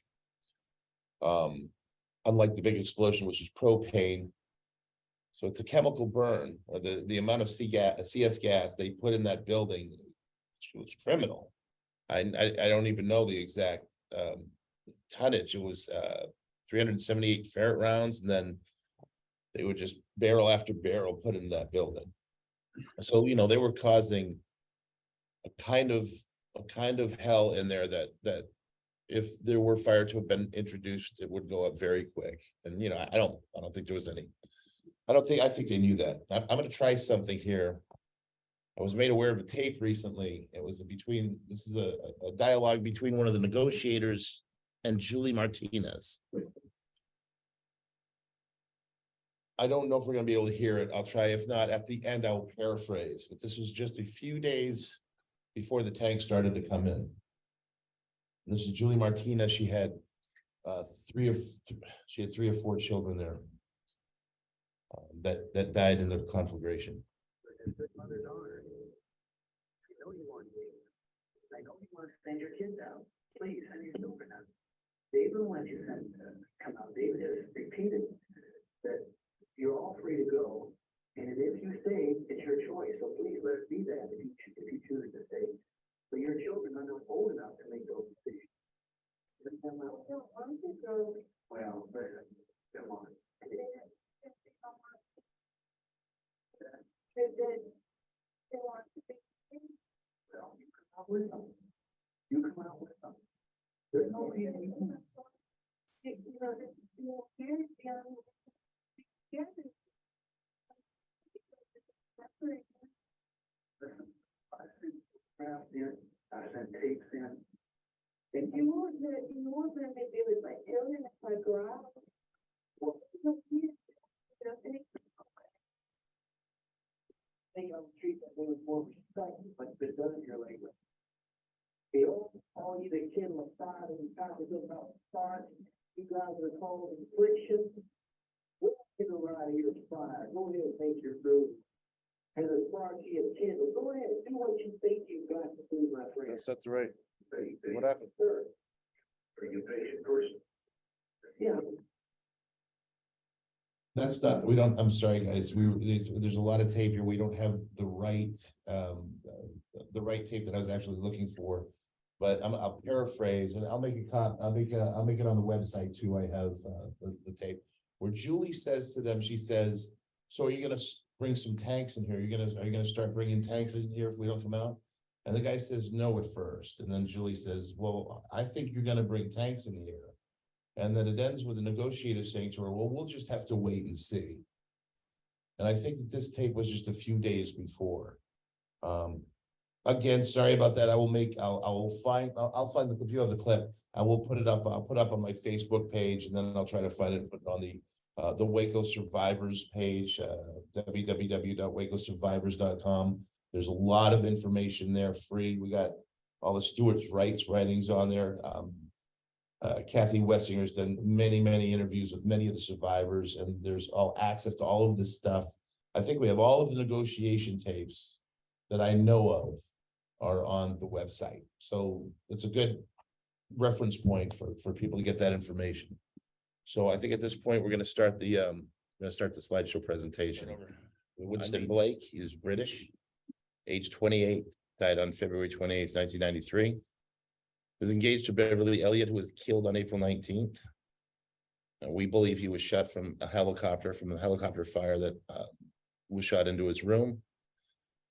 Unlike the big explosion, which is propane. So it's a chemical burn. The amount of CS gas they put in that building was criminal. I don't even know the exact tonnage. It was 378 ferret rounds, and then they would just barrel after barrel put in that building. So they were causing a kind of hell in there that if there were fire to have been introduced, it would go up very quick. And I don't think there was any. I think they knew that. I'm going to try something here. I was made aware of a tape recently. It was this is a dialogue between one of the negotiators and Julie Martinez. I don't know if we're going to be able to hear it. I'll try. If not, at the end, I'll paraphrase. But this was just a few days before the tank started to come in. This is Julie Martinez. She had 3 or 4 children there that died in the conflagration. I know you want to send your kids out. Please send your children out. David will let you come out. David has repeated that you're all free to go. And if you stay, it's your choice. So please let it be that if you choose to stay. But your children are not old enough to make those decisions. Well, come on. Well, you come out with them. You come out with them. There's no reason you can. Listen, I sent graphs in, I sent tapes in. And You know what that made me with my children if I grow up? they don't treat them with more respect, but it doesn't your language. All you the kid was fine and talking about fun, you guys are called infliction. We'll get a ride of your spine. Go ahead and make your move. And as far as you have kids, go ahead and do what you think you've got to do, my friend. That's right. What happened? Sure. Are you a patient person? Yeah. That's not, I'm sorry, guys, there's a lot of tape here, we don't have the right tape that I was actually looking for. But I'll paraphrase and I'll make it on the website too. I have the tape where Julie says to them, she says, so are you gonna bring some tanks in here? Are you gonna start bringing tanks in here if we don't come out? And the guy says no at first. And then Julie says, well, I think you're gonna bring tanks in here. And then it ends with the negotiator saying to her, well, we'll just have to wait and see. And I think that this tape was just a few days before. Again, sorry about that. I'll find the, if you have the clip, I will put it up. I'll put it up on my Facebook page, and then I'll try to find it and put it on the Waco Survivors page, www.wacosurvivors.com. There's a lot of information there, free. We got all the Stewart's Rights writings on there. Kathy Wessinger's done many interviews with many of the survivors, and there's all access to all of this stuff. I think we have all of the negotiation tapes that I know of are on the website. So it's a good reference point for people to get that information. So I think at this point, we're going to start the slideshow presentation. Winston Blake, he's British, age 28, died on February 28th, 1993. Was engaged to Beverly Elliott, who was killed on April 19th. We believe he was shot from a helicopter, from a helicopter fire that was shot into his room.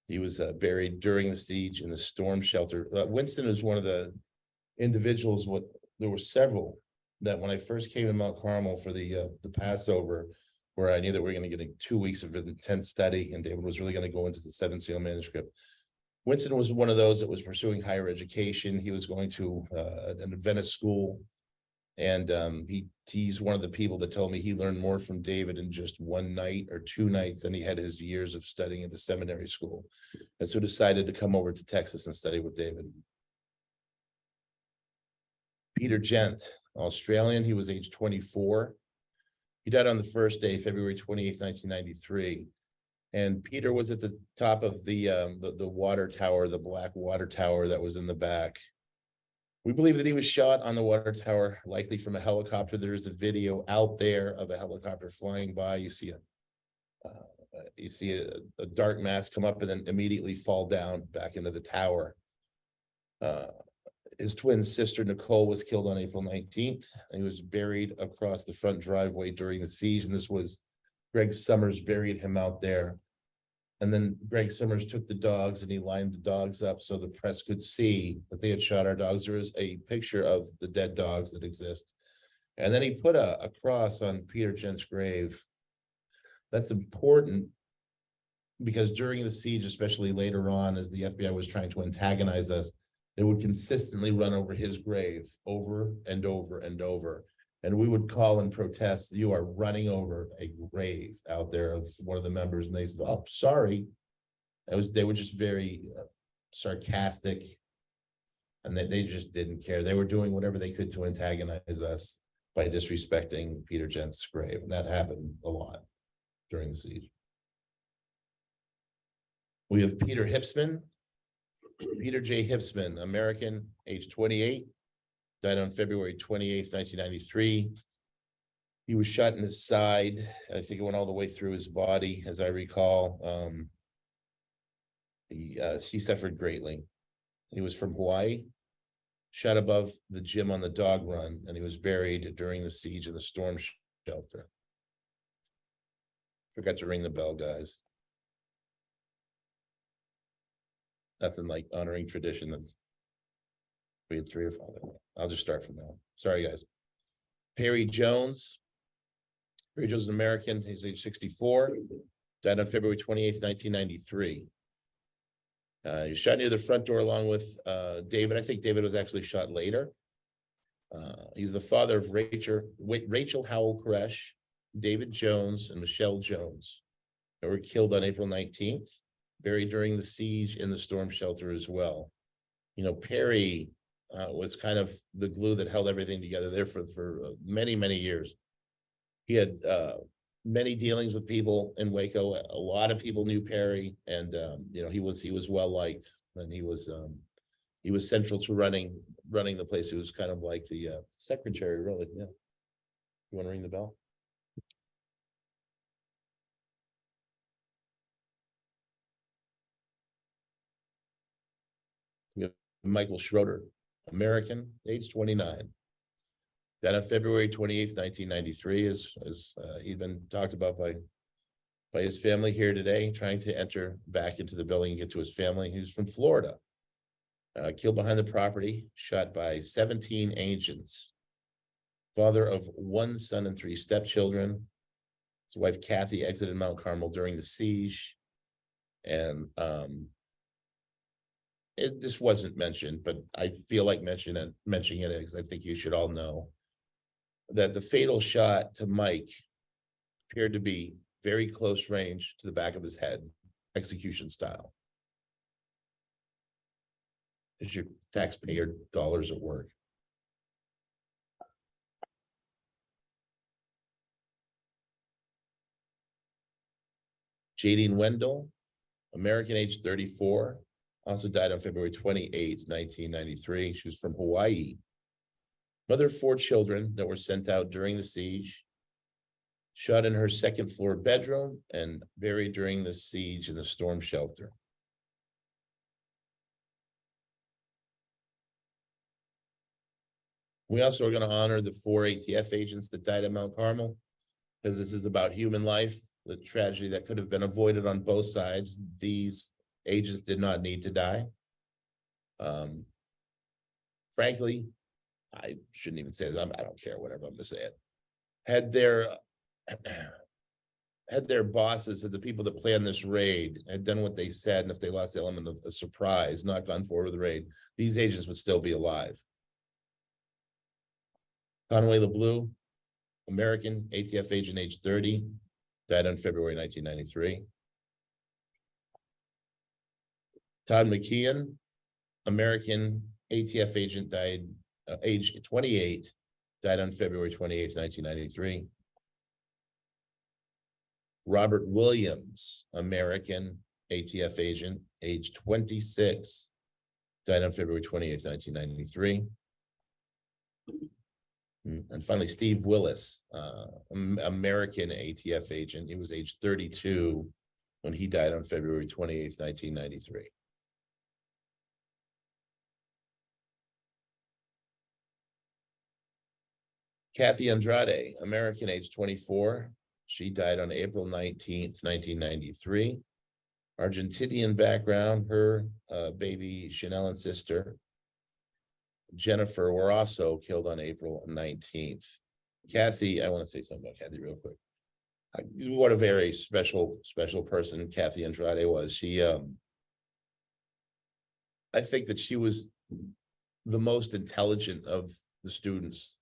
He was buried during the siege in the storm shelter. Winston is one of the individuals, there were several that when I first came to Mount Carmel for the Passover, where I knew that we were going to get 2 weeks of intense study and David was really going to go into the 7 seal manuscript. Winston was one of those that was pursuing higher education. He was going to an Adventist school. And he's one of the people that told me he learned more from David in just 1 night or 2 nights than he had his years of studying at the seminary school. And so decided to come over to Texas and study with David. Peter Gent, Australian, he was age 24. He died on the first day, February 28th, 1993. And Peter was at the top of the water tower, the black water tower that was in the back. We believe that he was shot on the water tower, likely from a helicopter. There is a video out there of a helicopter flying by. You see a dark mass come up and then immediately fall down back into the tower. His twin sister, Nicole, was killed on April 19th. And he was buried across the front driveway during the siege. And this was Greg Summers buried him out there. And then Greg Summers took the dogs and he lined the dogs up so the press could see that they had shot our dogs. There is a picture of the dead dogs that exist. And then he put a cross on Peter Gent's grave. That's important because during the siege, especially later on, as the FBI was trying to antagonize us, they would consistently run over his grave over and over and over. And we would call and protest, you are running over a grave out there of one of the members. And they said, oh, sorry. They were just very sarcastic. And they just didn't care. They were doing whatever they could to antagonize us by disrespecting Peter Gent's grave. And that happened a lot during the siege. We have Peter Hipsman. Peter J. Hipsman, American, age 28. Died on February 28th, 1993. He was shot in his side. I think it went all the way through his body, as I recall. He suffered greatly. He was from Hawaii, shot above the gym on the dog run, and he was buried during the siege in the storm shelter. Forgot to ring the bell, guys. Nothing like honoring tradition. We had 3 or 5. I'll just start from now. Sorry, guys. Perry Jones. Perry Jones is an American. He's age 64. Died on February 28th, 1993. He was shot near the front door along with David. I think David was actually shot later. He's the father of Rachel Howell Koresh, David Jones, and Michelle Jones. They were killed on April 19th, buried during the siege in the storm shelter as well. You know, Perry was kind of the glue that held everything together there for many, many years. He had many dealings with people in Waco. A lot of people knew Perry, and you know, he was well liked, and he was central to running the place. He was kind of like the secretary, really. Yeah. You want to ring the bell? We have Michael Schroeder, American, age 29. Died on February 28th, 1993, as he'd been talked about by his family here today, trying to enter back into the building and get to his family. He's from Florida. Killed behind the property, shot by 17 agents. Father of 1 son and 3 stepchildren. His wife Kathy exited Mount Carmel during the siege. And this wasn't mentioned, but I feel like mentioning it because I think you should all know that the fatal shot to Mike appeared to be very close range to the back of his head, execution style. Is your taxpayer dollars at work? Jadine Wendell, American, age 34, also died on February 28th, 1993. She was from Hawaii. Mother of 4 children that were sent out during the siege. Shot in her 2nd floor bedroom and buried during the siege in the storm shelter. We also are going to honor the 4 ATF agents that died at Mount Carmel, because this is about human life, the tragedy that could have been avoided on both sides. These agents did not need to die. Frankly, I shouldn't even say this. I don't care, whatever, I'm gonna say it. Had their bosses, had the people that planned this raid had done what they said, and if they lost the element of surprise, not gone forward with the raid, these agents would still be alive. Conway LeBlue, American ATF agent, age 30, died on February 1993. Todd McKeon, American ATF agent, died age 28, died on February 28th, 1993. Robert Williams, American ATF agent, age 26, died on February 28th, 1993. And finally, Steve Willis, American ATF agent. He was age 32 when he died on February 28th, 1993. Kathy Andrade, American, age 24. She died on April 19th, 1993. Argentinian background, her baby Chanel and sister Jennifer were also killed on April 19th. Kathy, I want to say something about Kathy real quick. What a very special person Kathy Andrade was. She, I think that she was the most intelligent of the students.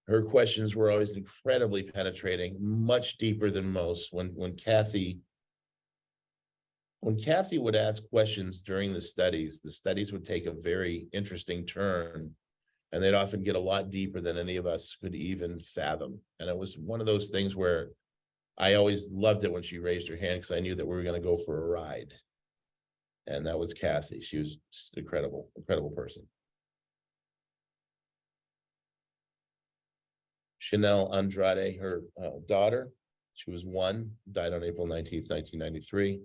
Her questions were always incredibly penetrating, much deeper than most. When Kathy would ask questions during the studies would take a very interesting turn, and they'd often get a lot deeper than any of us could even fathom. And it was one of those things where I always loved it when she raised her hand, because I knew that we were going to go for a ride. And that was Kathy. She was just an incredible person. Chanel Andrade, her daughter, she was 1, died on April 19th, 1993.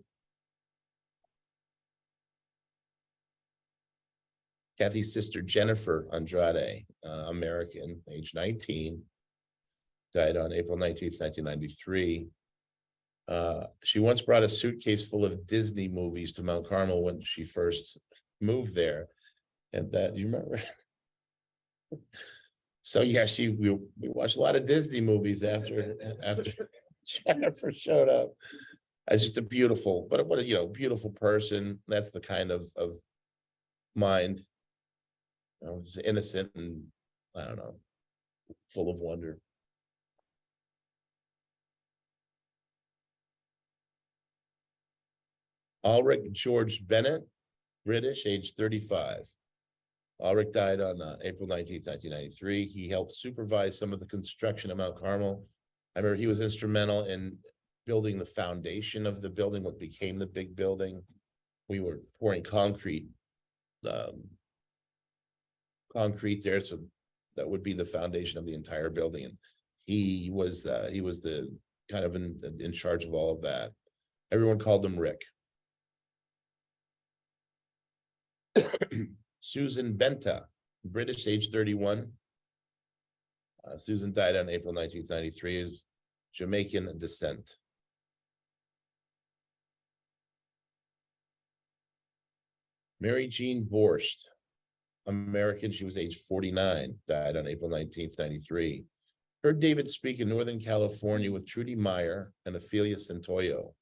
Kathy's sister, Jennifer Andrade, American, age 19, died on April 19th, 1993. She once brought a suitcase full of Disney movies to Mount Carmel when she first moved there. And that, you remember? So yeah, we watched a lot of Disney movies after Jennifer showed up. It's just a beautiful, but what a beautiful person. That's the kind of mind. Just innocent and, I don't know, full of wonder. Ulrich George Bennett, British, age 35. Ulrich died on April 19th, 1993. He helped supervise some of the construction of Mount Carmel. I remember he was instrumental in building the foundation of the building, what became the big building. We were pouring concrete there, so that would be the foundation of the entire building. And he was the kind of in charge of all of that. Everyone called him Rick. Susan Benta, British, age 31. Susan died on April 1993, is Jamaican descent. Mary Jean Borscht, American, she was age 49, died on April 19th, 93. Heard David speak in Northern California with Trudy Meyer and Ophelia Santoyo.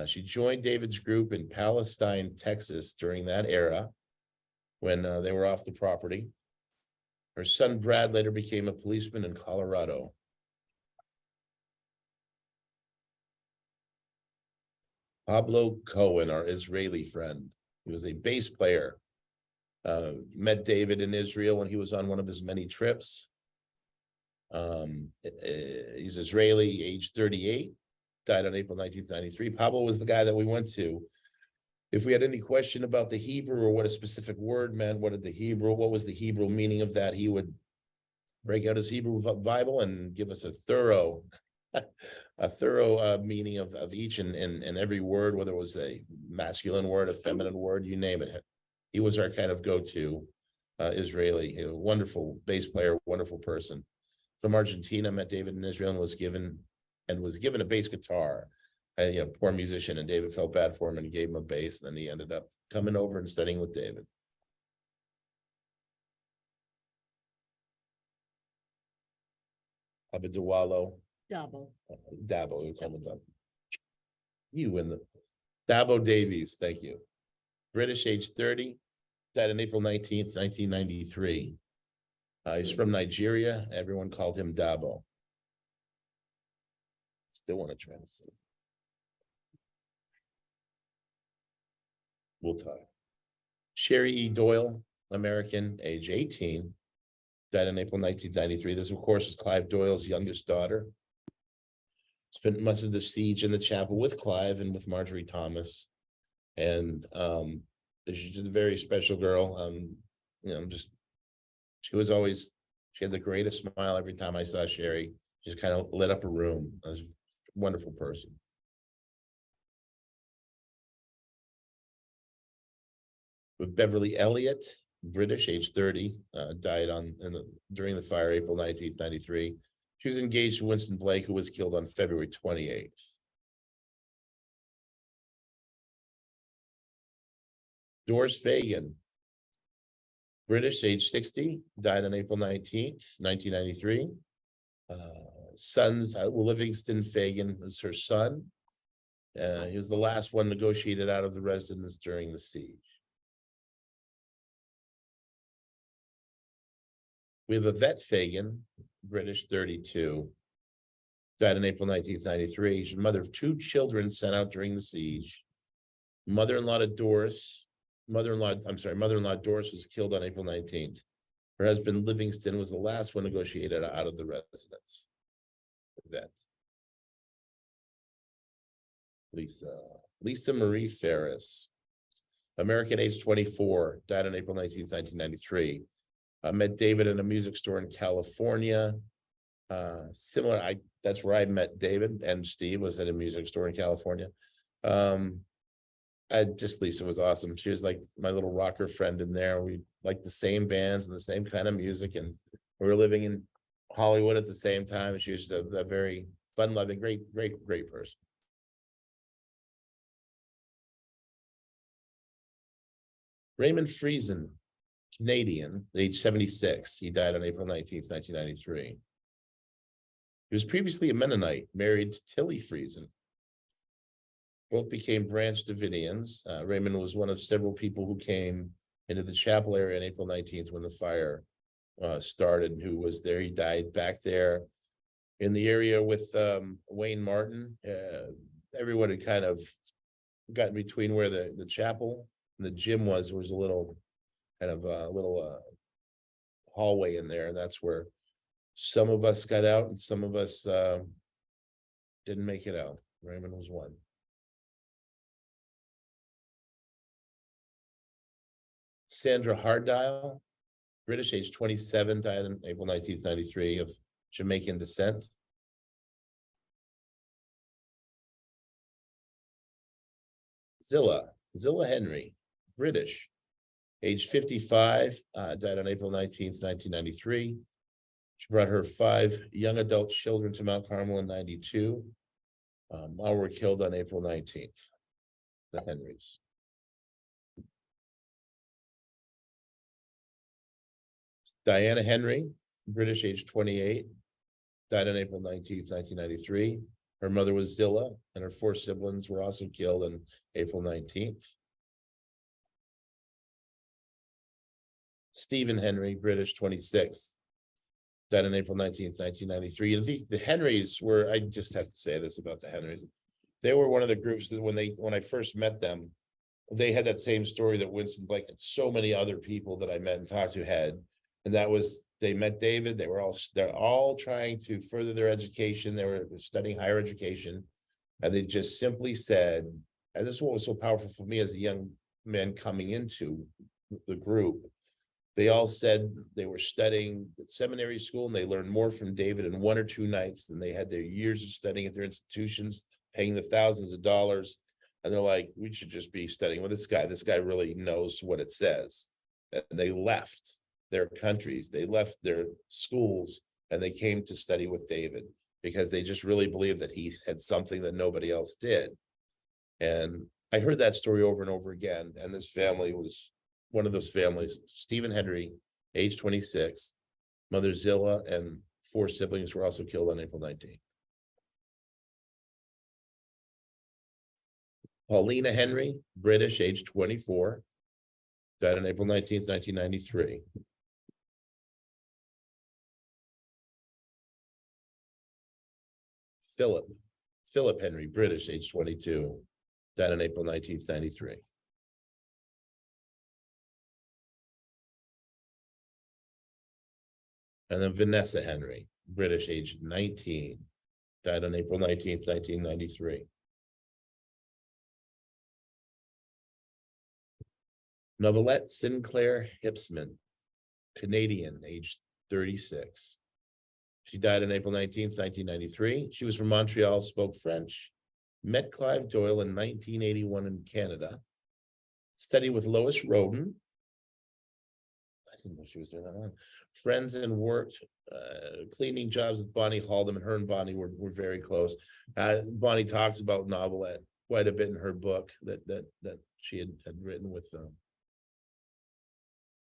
She joined David's group in Palestine, Texas during that era when they were off the property. Her son Brad later became a policeman in Colorado. Pablo Cohen, our Israeli friend, he was a bass player. Met David in Israel when he was on one of his many trips. He's Israeli, age 38, died on April 1993. Pablo was the guy that we went to. If we had any question about the Hebrew or what a specific word meant, what was the Hebrew meaning of that, he would break out his Hebrew Bible and give us a thorough meaning of each and every word, whether it was a masculine word, a feminine word, you name it. He was our kind of go-to. Israeli, a wonderful bass player, wonderful person. From Argentina, met David in Israel and was given a bass guitar. Poor musician, and David felt bad for him and he gave him a bass. Then he ended up coming over and studying with David. Abidawalo, Double. Dabo, we call him Dabo. You win the Dabo Davies, thank you. British, age 30, died on April 19th, 1993. He's from Nigeria. Everyone called him Dabo. Still want to translate. We'll talk. Sherry E. Doyle, American, age 18, died in April 1993. This, of course, is Clive Doyle's youngest daughter. Spent much of the siege in the chapel with Clive and with Marjorie Thomas. And she's just a very special girl. She had the greatest smile every time I saw Sherry. Just kind of lit up a room. I was a wonderful person. With Beverly Elliott, British, age 30, died during the fire, April 19th, 93. She was engaged to Winston Blake, who was killed on February 28th. Doris Fagan, British, age 60, died on April 19th, 1993. Livingston Fagan is her son. He was the last one negotiated out of the residence during the siege. We have Yvette Fagan, British, 32, died in April 1993. She's the mother of 2 children sent out during the siege. Mother-in-law Doris was killed on April 19th. Her husband Livingston was the last one negotiated out of the residence. Yvette. Lisa Marie Ferris, American, age 24, died on April 19th, 1993. I met David in a music store in California. That's where I met David, and Steve was at a music store in California. Lisa was awesome. She was like my little rocker friend in there. We liked the same bands and the same kind of music, and we were living in Hollywood at the same time. And she was a very fun-loving, great person. Raymond Friesen, Canadian, age 76. He died on April 19th, 1993. He was previously a Mennonite, married to Tilly Friesen. Both became Branch Davidians. Raymond was one of several people who came into the chapel area on April 19th when the fire started, and who was there. He died back there in the area with Wayne Martin. Everyone had kind of gotten between where the chapel and the gym was. There was a little hallway in there, and that's where some of us got out and some of us didn't make it out. Raymond was one. Sandra Hardile, British, age 27, died on April 19th, 1993, of Jamaican descent. Zilla Henry, British, age 55, died on April 19th, 1993. She brought her 5 young adult children to Mount Carmel in 92. All were killed on April 19th, the Henrys. Diana Henry, British, age 28, died on April 19th, 1993. Her mother was Zilla, and her 4 siblings were also killed on April 19th. Stephen Henry, British, 26, died on April 19th, 1993. And the Henrys were, I just have to say this about the Henrys. They were one of the groups that when I first met them, they had that same story that Winston Blake and so many other people that I met and talked to had. And that was, they met David. They're all trying to further their education. They were studying higher education. And they just simply said, and this is what was so powerful for me as a young man coming into the group. They all said they were studying at seminary school and they learned more from David in 1 or 2 nights than they had their years of studying at their institutions, paying the thousands of dollars. And they're like, we should just be studying with this guy. This guy really knows what it says. And they left. their countries. They left their schools and they came to study with David because they just really believed that he had something that nobody else did. And I heard that story over and over again. And this family was one of those families. Stephen Henry, age 26, Mother Zilla, and 4 siblings were also killed on April 19th. Paulina Henry, British, age 24, died on April 19th, 1993. Philip Henry, British, age 22, died on April 19th, 93. And then Vanessa Henry, British, age 19, died on April 19th, 1993. Novelette Sinclair Hipsman, Canadian, age 36. She died on April 19th, 1993. She was from Montreal, spoke French, met Clive Doyle in 1981 in Canada, studied with Lois Roden. I didn't know she was doing that long. Friends, and worked cleaning jobs with Bonnie Haldeman. Her and Bonnie were very close. Bonnie talks about Novelette quite a bit in her book that she had written with them.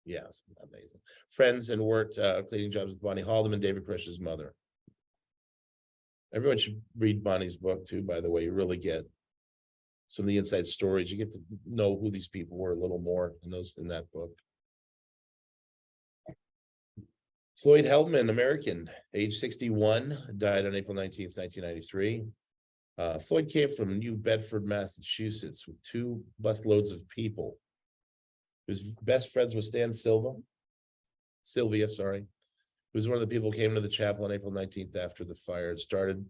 Yeah, it's amazing. Friends, and worked cleaning jobs with Bonnie Haldeman, David Krish's mother. Everyone should read Bonnie's book too, by the way. You really get some of the inside stories. You get to know who these people were a little more in that book. Floyd Heltman, American, age 61, died on April 19th, 1993. Floyd came from New Bedford, Massachusetts, with 2 busloads of people. His best friends was Sylvia, sorry, who was one of the people who came to the chapel on April 19th after the fire had started.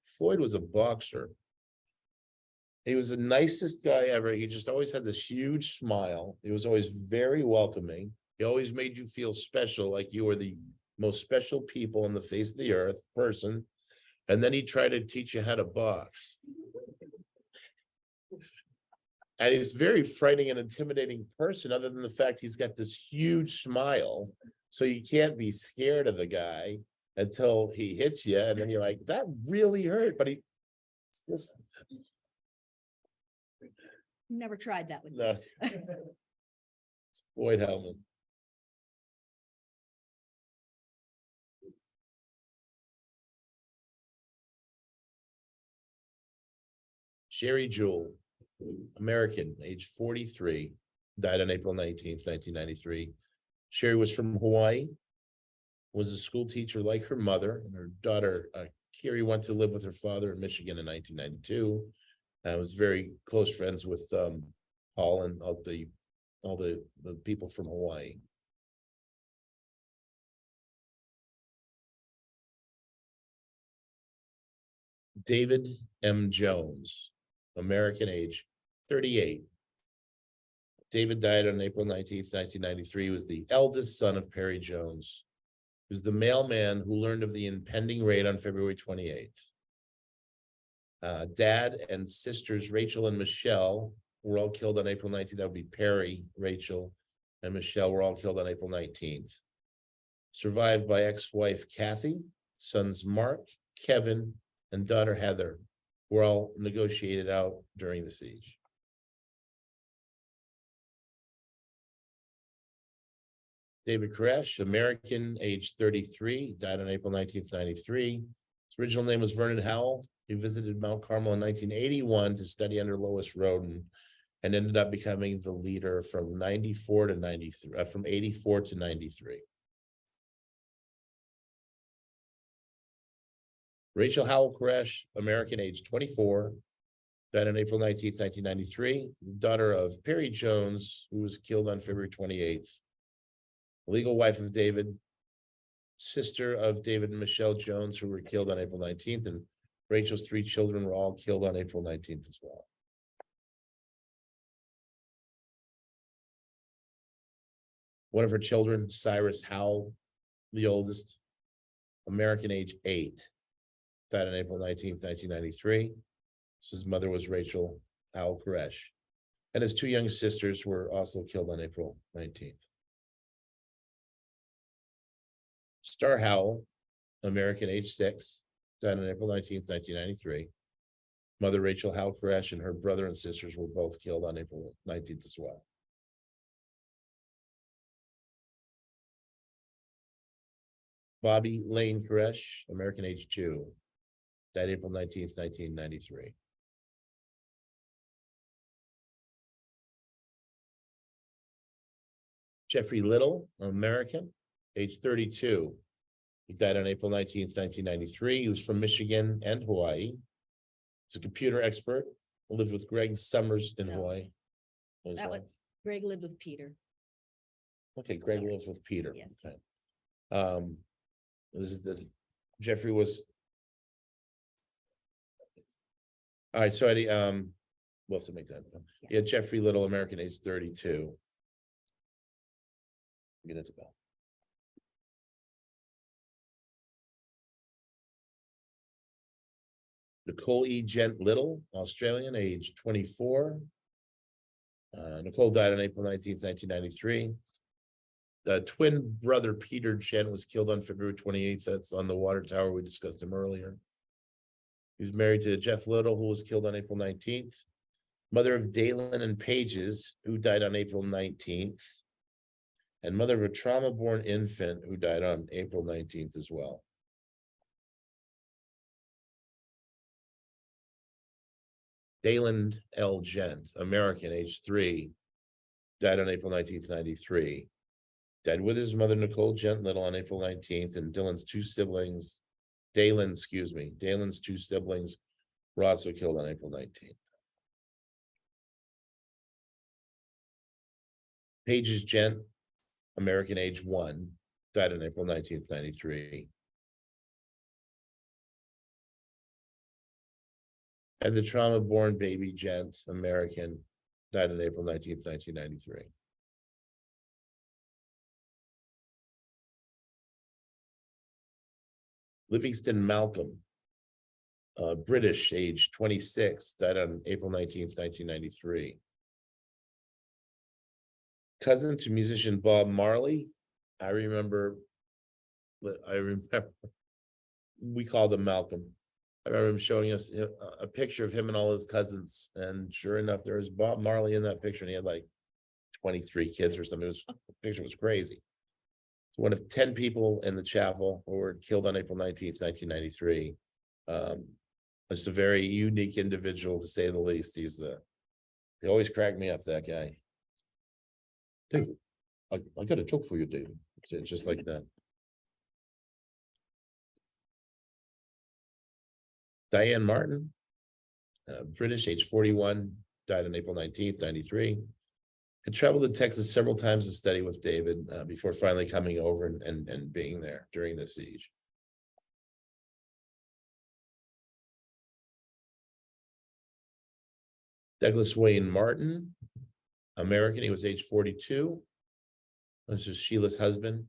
Floyd was a boxer. He was the nicest guy ever. He just always had this huge smile. He was always very welcoming. He always made you feel special, like you were the most special people on the face of the earth person. And then he tried to teach you how to box. And he's a very frightening and intimidating person, other than the fact he's got this huge smile. So you can't be scared of the guy until he hits you. And then you're like, that really hurt. But Never tried that with no. It's Floyd Heltman. Sherry Jewell, American, age 43, died on April 19th, 1993. Sherry was from Hawaii, was a school teacher like her mother, and her daughter, Carrie, went to live with her father in Michigan in 1992. I was very close friends with Paul and all the people from Hawaii. David M. Jones, American, age 38. David died on April 19th, 1993. He was the eldest son of Perry Jones. He was the mailman who learned of the impending raid on February 28th. Dad and sisters Rachel and Michelle were all killed on April 19th. That would be Perry, Rachel, and Michelle were all killed on April 19th. Survived by ex-wife Kathy, sons Mark, Kevin, and daughter Heather, were all negotiated out during the siege. David Koresh, American, age 33, died on April 19th, 93. His original name was Vernon Howell. He visited Mount Carmel in 1981 to study under Lois Roden, and ended up becoming the leader from 94 to 93, from 84 to 93. Rachel Howell Koresh, American, age 24, died on April 19th, 1993, daughter of Perry Jones, who was killed on February 28th. Legal wife of David, sister of David and Michelle Jones, who were killed on April 19th, and Rachel's 3 children were all killed on April 19th as well. One of her children, Cyrus Howell, the oldest, American, age 8, died on April 19th, 1993. His mother was Rachel Howell Koresh. And his 2 young sisters were also killed on April 19th. Star Howell, American, age 6, died on April 19th, 1993. Mother Rachel Howell Koresh and her brother and sisters were both killed on April 19th as well. Bobby Lane Koresh, American, age 2, died April 19th, 1993. Jeffrey Little, American, age 32. He died on April 19th, 1993. He was from Michigan and Hawaii. He's a computer expert, lived with Greg Summers in No. Hawaii. as That well. was, Greg lived with Peter. Okay, Greg Sorry. lives with Peter. Yes. Okay. This is the, Jeffrey was. All right, so Eddie, we'll have to make that. Yeah, Jeffrey Little, American, age 32. Get it to go. Nicole E. Gent Little, Australian, age 24. Nicole died on April 19th, 1993. The twin brother Peter Gent was killed on February 28th. That's on the water tower. We discussed him earlier. He was married to Jeff Little, who was killed on April 19th. Mother of Dalen and Pages, who died on April 19th. And mother of a trauma-born infant who died on April 19th as well. Dalen L. Gent, American, age 3, died on April 19th, 93. Died with his mother, Nicole Gent Little, on April 19th, and Dalen's two siblings were also killed on April 19th. Pages Gent, American, age 1, died on April 19th, 93. And the trauma-born baby Gent, American, died on April 19th, 1993. Livingston Malcolm, British, age 26, died on April 19th, 1993. Cousin to musician Bob Marley. I remember, we called him Malcolm. I remember him showing us a picture of him and all his cousins, and sure enough, there was Bob Marley in that picture, and he had like 23 kids or something. The picture was crazy. It's one of 10 people in the chapel who were killed on April 19th, 1993. Just a very unique individual, to say the least. He always cracked me up, that guy. David, I got a joke for you, David. It's just like that. Diane Martin, British, age 41, died on April 19th, 93. Had traveled to Texas several times to study with David before finally coming over and being there during the siege. Douglas Wayne Martin, American, he was age 42. This is Sheila's husband.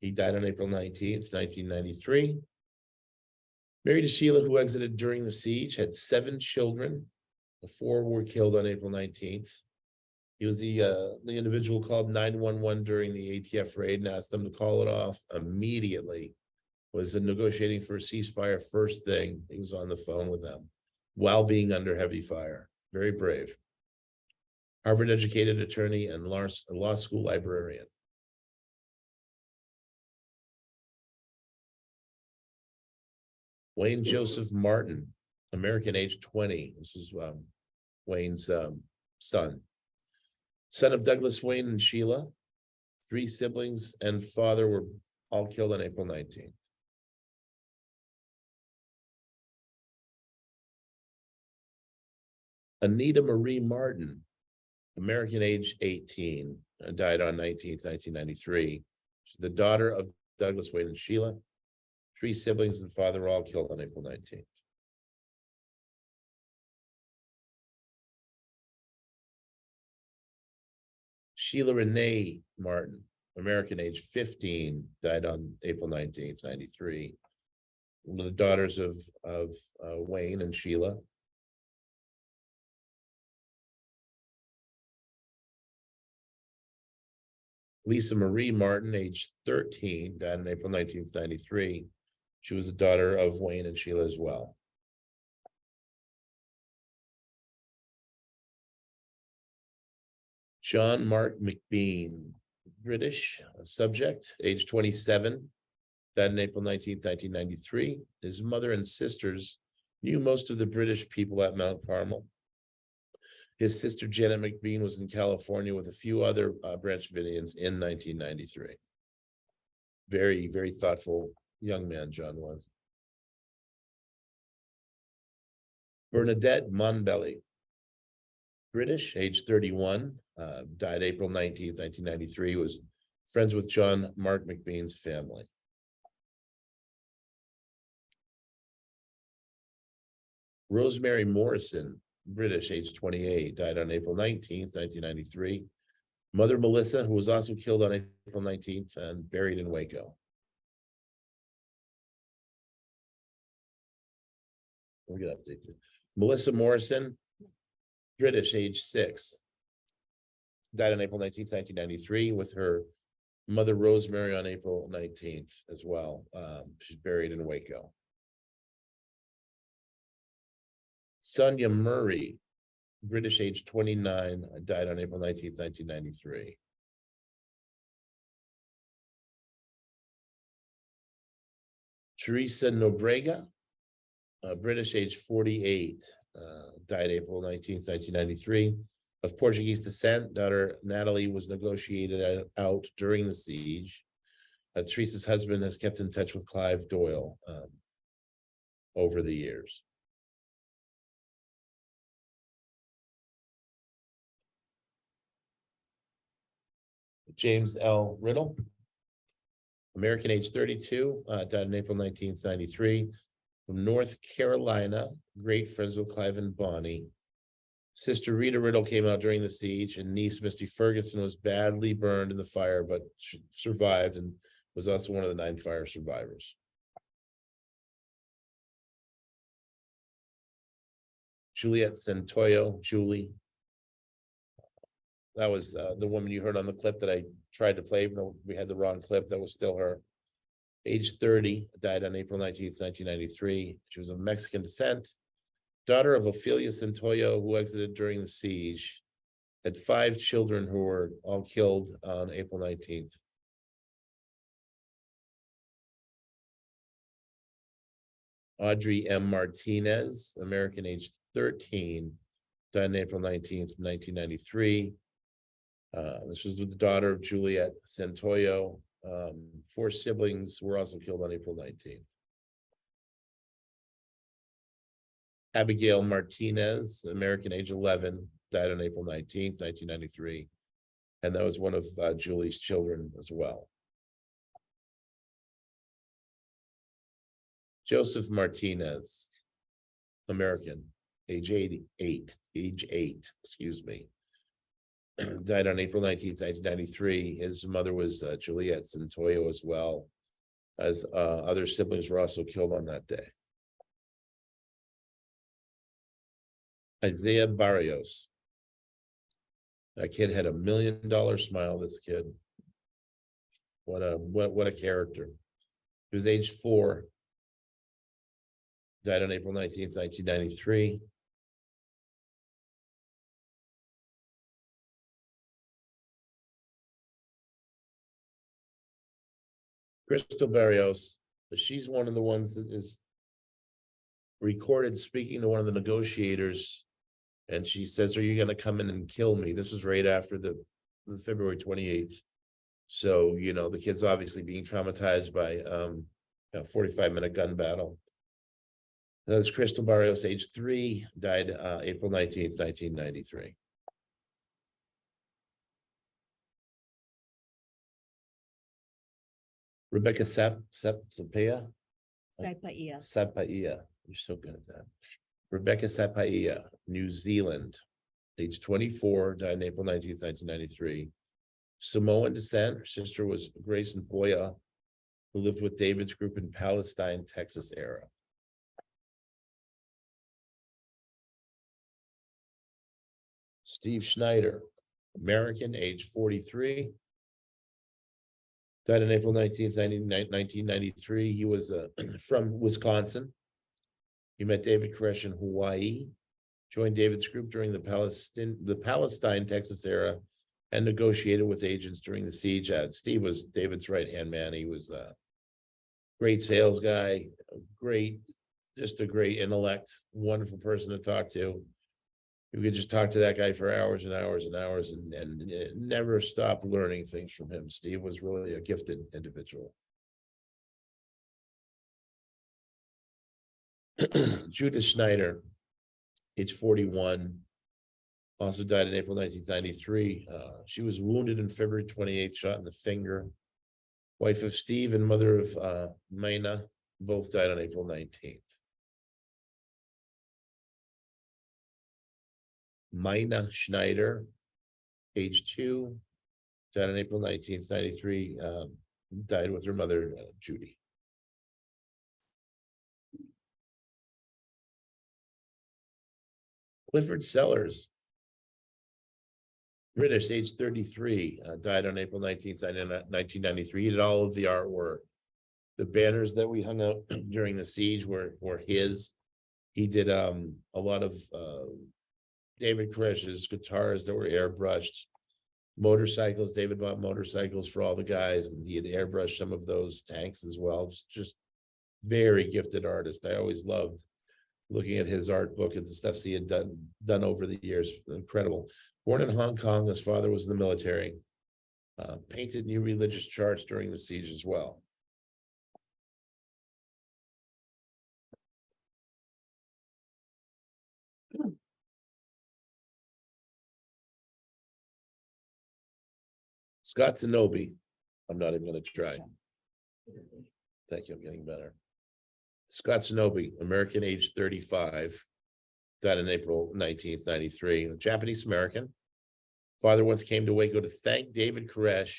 He died on April 19th, 1993. Married to Sheila, who exited during the siege, had 7 children. The 4 were killed on April 19th. He was the individual who called 911 during the ATF raid and asked them to call it off immediately. Was negotiating for a ceasefire first thing. He was on the phone with them while being under heavy fire. Very brave. Harvard educated attorney and law school librarian. Wayne Joseph Martin, American, age 20. This is Wayne's son. Son of Douglas Wayne and Sheila. 3 siblings and father were all killed on April 19th. Anita Marie Martin, American, age 18, died on 19th, 1993. She's the daughter of Douglas Wayne and Sheila. 3 siblings and father were all killed on April 19th. Sheila Renee Martin, American, age 15, died on April 19th, 93. One of the daughters of Wayne and Sheila. Lisa Marie Martin, age 13, died in April 1993. She was the daughter of Wayne and Sheila as well. John Mark McBean, British subject, age 27, died in April 19th, 1993. His mother and sisters knew most of the British people at Mount Carmel. His sister Janet McBean was in California with a few other Branch Davidians in 1993. Very, very thoughtful young man John was. Bernadette Monbelly, British, age 31, died April 19th, 1993, was friends with John Mark McBean's family. Rosemary Morrison, British, age 28, died on April 19th, 1993. Mother Melissa, who was also killed on April 19th and buried in Waco. We got updated. Melissa Morrison, British, age 6, died on April 19th, 1993, with her mother Rosemary on April 19th as well. She's buried in Waco. Sonia Murray, British, age 29, died on April 19th, 1993. Teresa Nobrega, British, age 48, died April 19th, 1993. Of Portuguese descent, daughter Natalie was negotiated out during the siege. Teresa's husband has kept in touch with Clive Doyle over the years. James L. Riddle, American, age 32, died in April 1993, from North Carolina, great friends with Clive and Bonnie. Sister Rita Riddle came out during the siege, and niece Misty Ferguson was badly burned in the fire, but survived and was also one of the 9 fire survivors. Juliet Santoyo, Julie. That was the woman you heard on the clip that I tried to play, even though we had the wrong clip. That was still her. Age 30, died on April 19th, 1993. She was of Mexican descent, daughter of Ophelia Santoyo, who exited during the siege, had 5 children who were all killed on April 19th. Audrey M. Martinez, American, age 13, died on April 19th, 1993. This was with the daughter of Juliet Santoyo. 4 siblings were also killed on April 19th. Abigail Martinez, American, age 11, died on April 19th, 1993. And that was one of Julie's children as well. Joseph Martinez, American, age 8, excuse me. Died on April 19th, 1993. His mother was Juliet Santoyo as well, as other siblings were also killed on that day. Isaiah Barrios. That kid had $1 million smile, this kid. What a character. He was age 4. Died on April 19th, 1993. Crystal Barrios, she's one of the ones that is recorded speaking to one of the negotiators, and she says, "Are you going to come in and kill me?" This was right after the February 28th. So, you know, the kid's obviously being traumatized by a 45-minute gun battle. That's Crystal Barrios, age 3, died April 19th, 1993. Rebecca Sapaya. Sapaya. You're so good at that. Rebecca Sapaya, New Zealand, age 24, died on April 19th, 1993. Samoan descent. Her sister was Grace Npoya, who lived with David's group in Palestine, Texas era. Steve Schneider, American, age 43, Died on April 19th, 1993. He was from Wisconsin. He met David Koresh in Hawaii, joined David's group during the Palestine, Texas era, and negotiated with agents during the siege. Steve was David's right-hand man. He was a great sales guy, just a great intellect, wonderful person to talk to. You could just talk to that guy for hours and hours and hours and never stop learning things from him. Steve was really a gifted individual. Judith Schneider, age 41, also died in April 1993. She was wounded on February 28th, shot in the finger. Wife of Steve and mother of Maina, both died on April 19th. Maina Schneider, age 2, died on April 19th, 93, died with her mother, Judy. Clifford Sellers, British, age 33, died on April 19th, 1993. He did all of the artwork. The banners that we hung out during the siege were his. He did a lot of David Koresh's guitars that were airbrushed. Motorcycles, David bought motorcycles for all the guys, and he had airbrushed some of those tanks as well. Just very gifted artist. I always loved looking at his art book and the stuff he had done over the years. Incredible. Born in Hong Kong, his father was in the military. Painted new religious charts during the siege as well. Scott Zanobi. I'm not even going to try. Thank you. I'm getting better. Scott Zanobi, American, age 35, died on April 19th, 93. A Japanese American. Father once came to Waco to thank David Koresh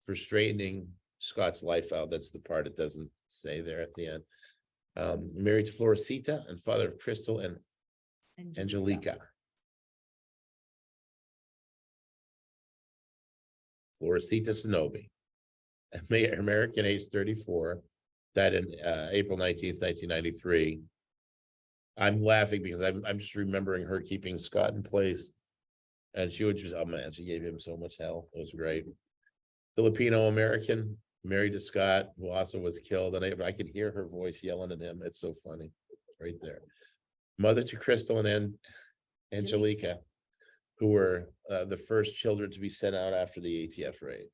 for straightening Scott's life out. That's the part it doesn't say there at the end. Married to Floresita and father of Crystal and Angelica. Floresita Zanobi, American, age 34, died in April 19th, 1993. I'm laughing because I'm just remembering her keeping Scott in place. And she would just, oh man, she gave him so much hell. It was great. Filipino American, married to Scott, who also was killed. And I could hear her voice yelling at him. It's so funny. Right there. Mother to Crystal and Angelica, who were the first children to be sent out after the ATF raid.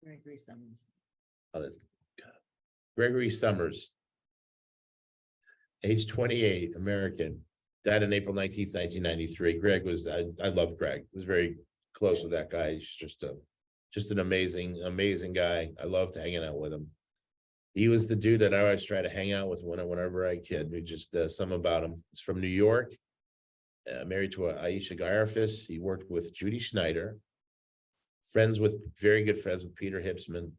Gregory Summers. Oh, that's Gregory Summers, age 28, American, died on April 19th, 1993. Greg was, I love Greg. I was very close with that guy. He's just an amazing guy. I loved hanging out with him. He was the dude that I always try to hang out with whenever I could. We just something about him. He's from New York, married to Aisha Gaiarfis. He worked with Judy Schneider, very good friends with Peter Hipsman.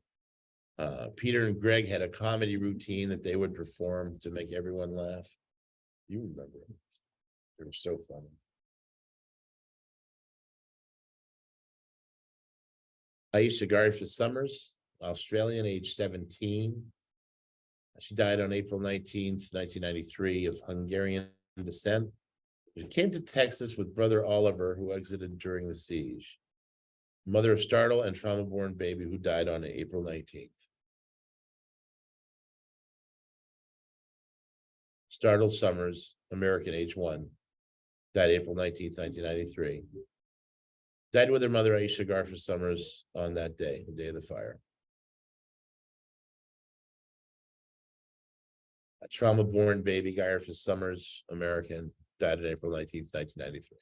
Peter and Greg had a comedy routine that they would perform to make everyone laugh. You remember them. They were so funny. Aisha Gaiarfis Summers, Australian, age 17. She died on April 19th, 1993 of Hungarian descent. She came to Texas with brother Oliver, who exited during the siege. Mother of startled and trauma-born baby who died on April 19th. Startled Summers, American, age 1, died April 19th, 1993. Died with her mother, Aisha Gaiarfis Summers, on that day, the day of the fire. A trauma-born baby, Gaiarfis Summers, American, died on April 19th, 1993.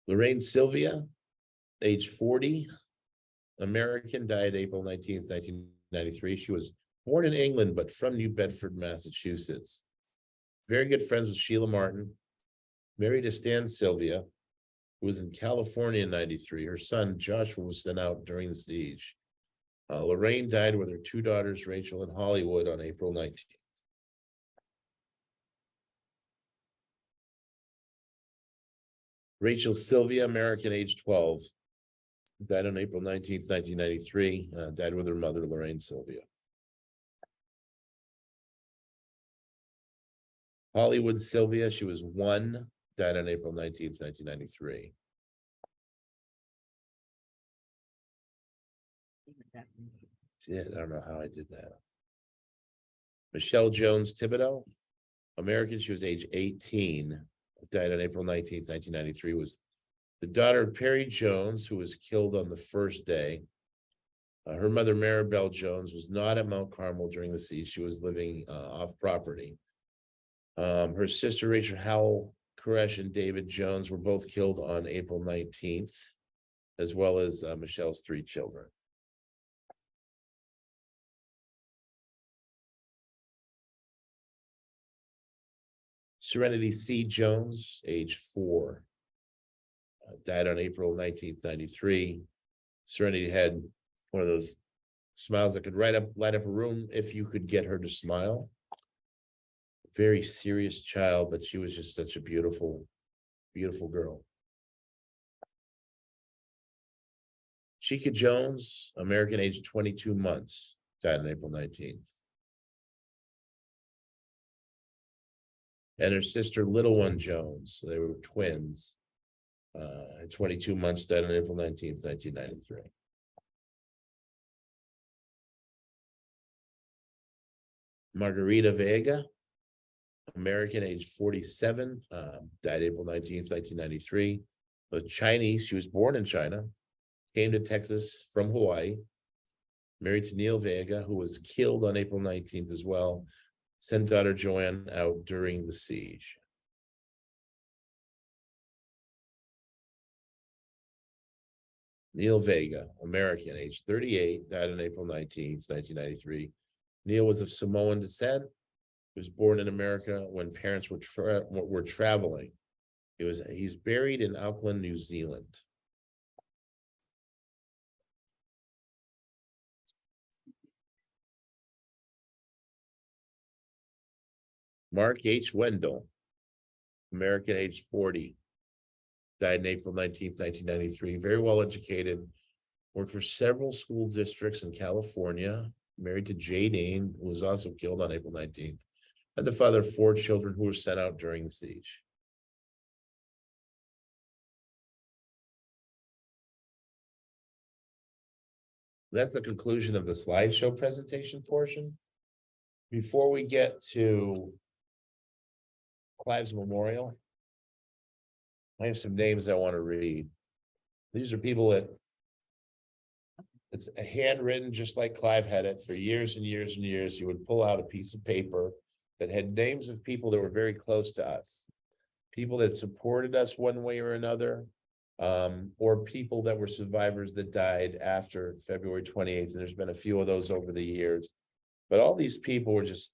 Lorraine Sylvia, age 40, American, died April 19th, 1993. She was born in England, but from New Bedford, Massachusetts. Very good friends with Sheila Martin, married to Stan Sylvia, who was in California in 93. Her son, Joshua, was sent out during the siege. Lorraine died with her two daughters, Rachel and Hollywood, on April 19th. Rachel Sylvia, American, age 12, died on April 19th, 1993, died with her mother, Lorraine Sylvia. Hollywood Sylvia, she was 1, died on April 19th, 1993. Did, I don't know how I did that. Michelle Jones Thibodeau, American, she was age 18, died on April 19th, 1993, was the daughter of Perry Jones, who was killed on the first day. Her mother, Maribel Jones, was not at Mount Carmel during the siege. She was living off property. Her sister, Rachel Howell Koresh and David Jones, were both killed on April 19th, as well as Michelle's 3 children. Serenity C. Jones, age 4, died on April 19th, 93. Serenity had one of those smiles that could light up a room if you could get her to smile. Very serious child, but she was just such a beautiful, beautiful girl. Chica Jones, American, age 22 months, died on April 19th. And her sister, Little One Jones, so they were twins, at 22 months, died on April 19th, 1993. Margarita Vega, American, age 47, died April 19th, 1993. But Chinese, she was born in China, came to Texas from Hawaii, married to Neil Vega, who was killed on April 19th as well. Sent daughter Joanne out during the siege. Neil Vega, American, age 38, died on April 19th, 1993. Neil was of Samoan descent. He was born in America when parents were traveling. He's buried in Auckland, New Zealand. Mark H. Wendell, American, age 40, died in April 19th, 1993. Very well educated, worked for several school districts in California, married to Jadine, who was also killed on April 19th, and the father of 4 children who were sent out during the siege. That's the conclusion of the slideshow presentation portion. Before we get to Clive's memorial, I have some names I want to read. These are people that it's a handwritten, just like Clive had it for years and years and years. You would pull out a piece of paper that had names of people that were very close to us, people that supported us one way or another, or people that were survivors that died after February 28th. And there's been a few of those over the years, but all these people were just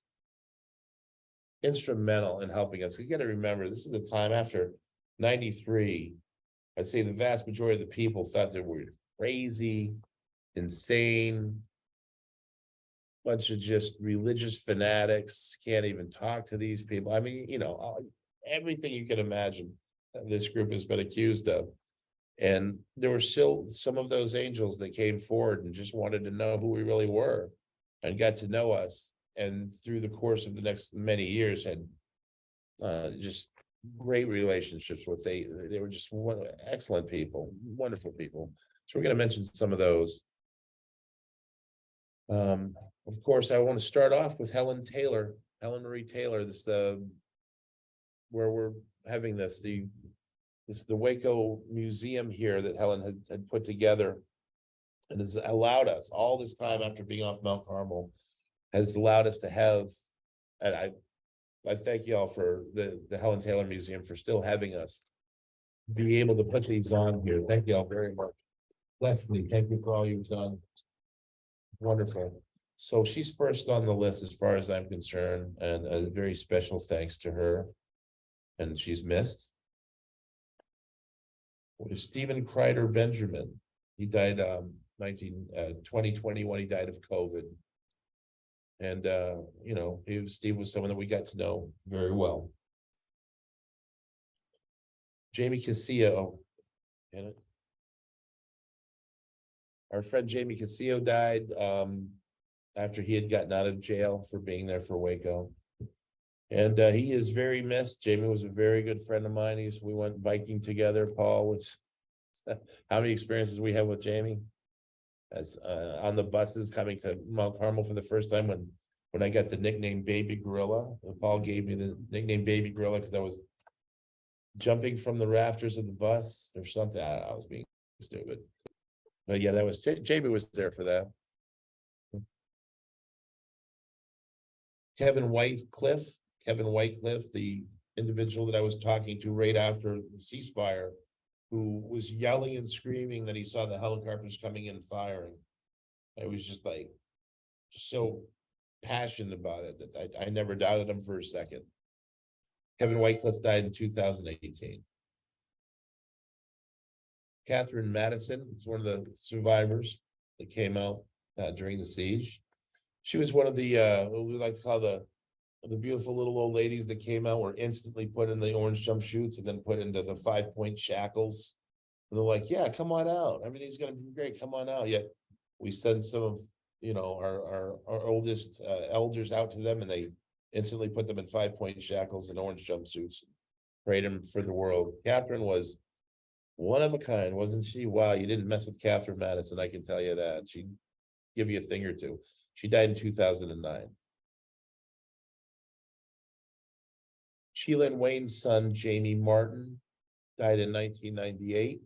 instrumental in helping us. You got to remember, this is the time after 93. I'd say the vast majority of the people thought they were crazy, insane, bunch of just religious fanatics, can't even talk to these people. I mean, you know, everything you can imagine this group has been accused of. And there were still some of those angels that came forward and just wanted to know who we really were and got to know us. And through the course of the next many years had just great relationships with they were just excellent people, wonderful people. So we're going to mention some of those. Of course, I want to start off with Helen Marie Taylor. This where we're having this the Waco Museum here that Helen had put together, and has allowed us all this time after being off Mount Carmel, has allowed us to have, and I thank you all for the Helen Taylor Museum for still having us be able to put these on here. Thank you all very much. Leslie, thank you for all you've done. Wonderful. So she's first on the list as far as I'm concerned, and a very special thanks to her. And she's missed. Stephen Kreider Benjamin. He died 2020 when he died of COVID. And, you know, Steve was someone that we got to know very well. Jamie Casillo. Our friend Jamie Casillo died, after he had gotten out of jail for being there for Waco. And, he is very missed. Jamie was a very good friend of mine. We went biking together. Paul was, how many experiences we have with Jamie? As on the buses coming to Mount Carmel for the first time when I got the nickname Baby Gorilla. Paul gave me the nickname Baby Gorilla because I was jumping from the rafters of the bus or something. I was being stupid. But yeah, that was Jamie was there for that. Kevin Whitecliffe, the individual that I was talking to right after the ceasefire, who was yelling and screaming that he saw the helicopters coming in and firing. I was just like, so passionate about it that I never doubted him for a second. Kevin Whitecliffe died in 2018. Catherine Madison is one of the survivors that came out during the siege. She was one of the what we like to call the beautiful little old ladies that came out, were instantly put in the orange jumpsuits and then put into the 5-point shackles. And they're like, yeah, come on out. Everything's gonna be great. Come on out. Yet we send some of, you know, our oldest elders out to them, and they instantly put them in 5-point shackles and orange jumpsuits, prayed them for the world. Catherine was one of a kind, wasn't she? Wow, you didn't mess with Catherine Madison, I can tell you that. She'd give you a thing or two. She died in 2009. Sheila and Wayne's son, Jamie Martin, died in 1998.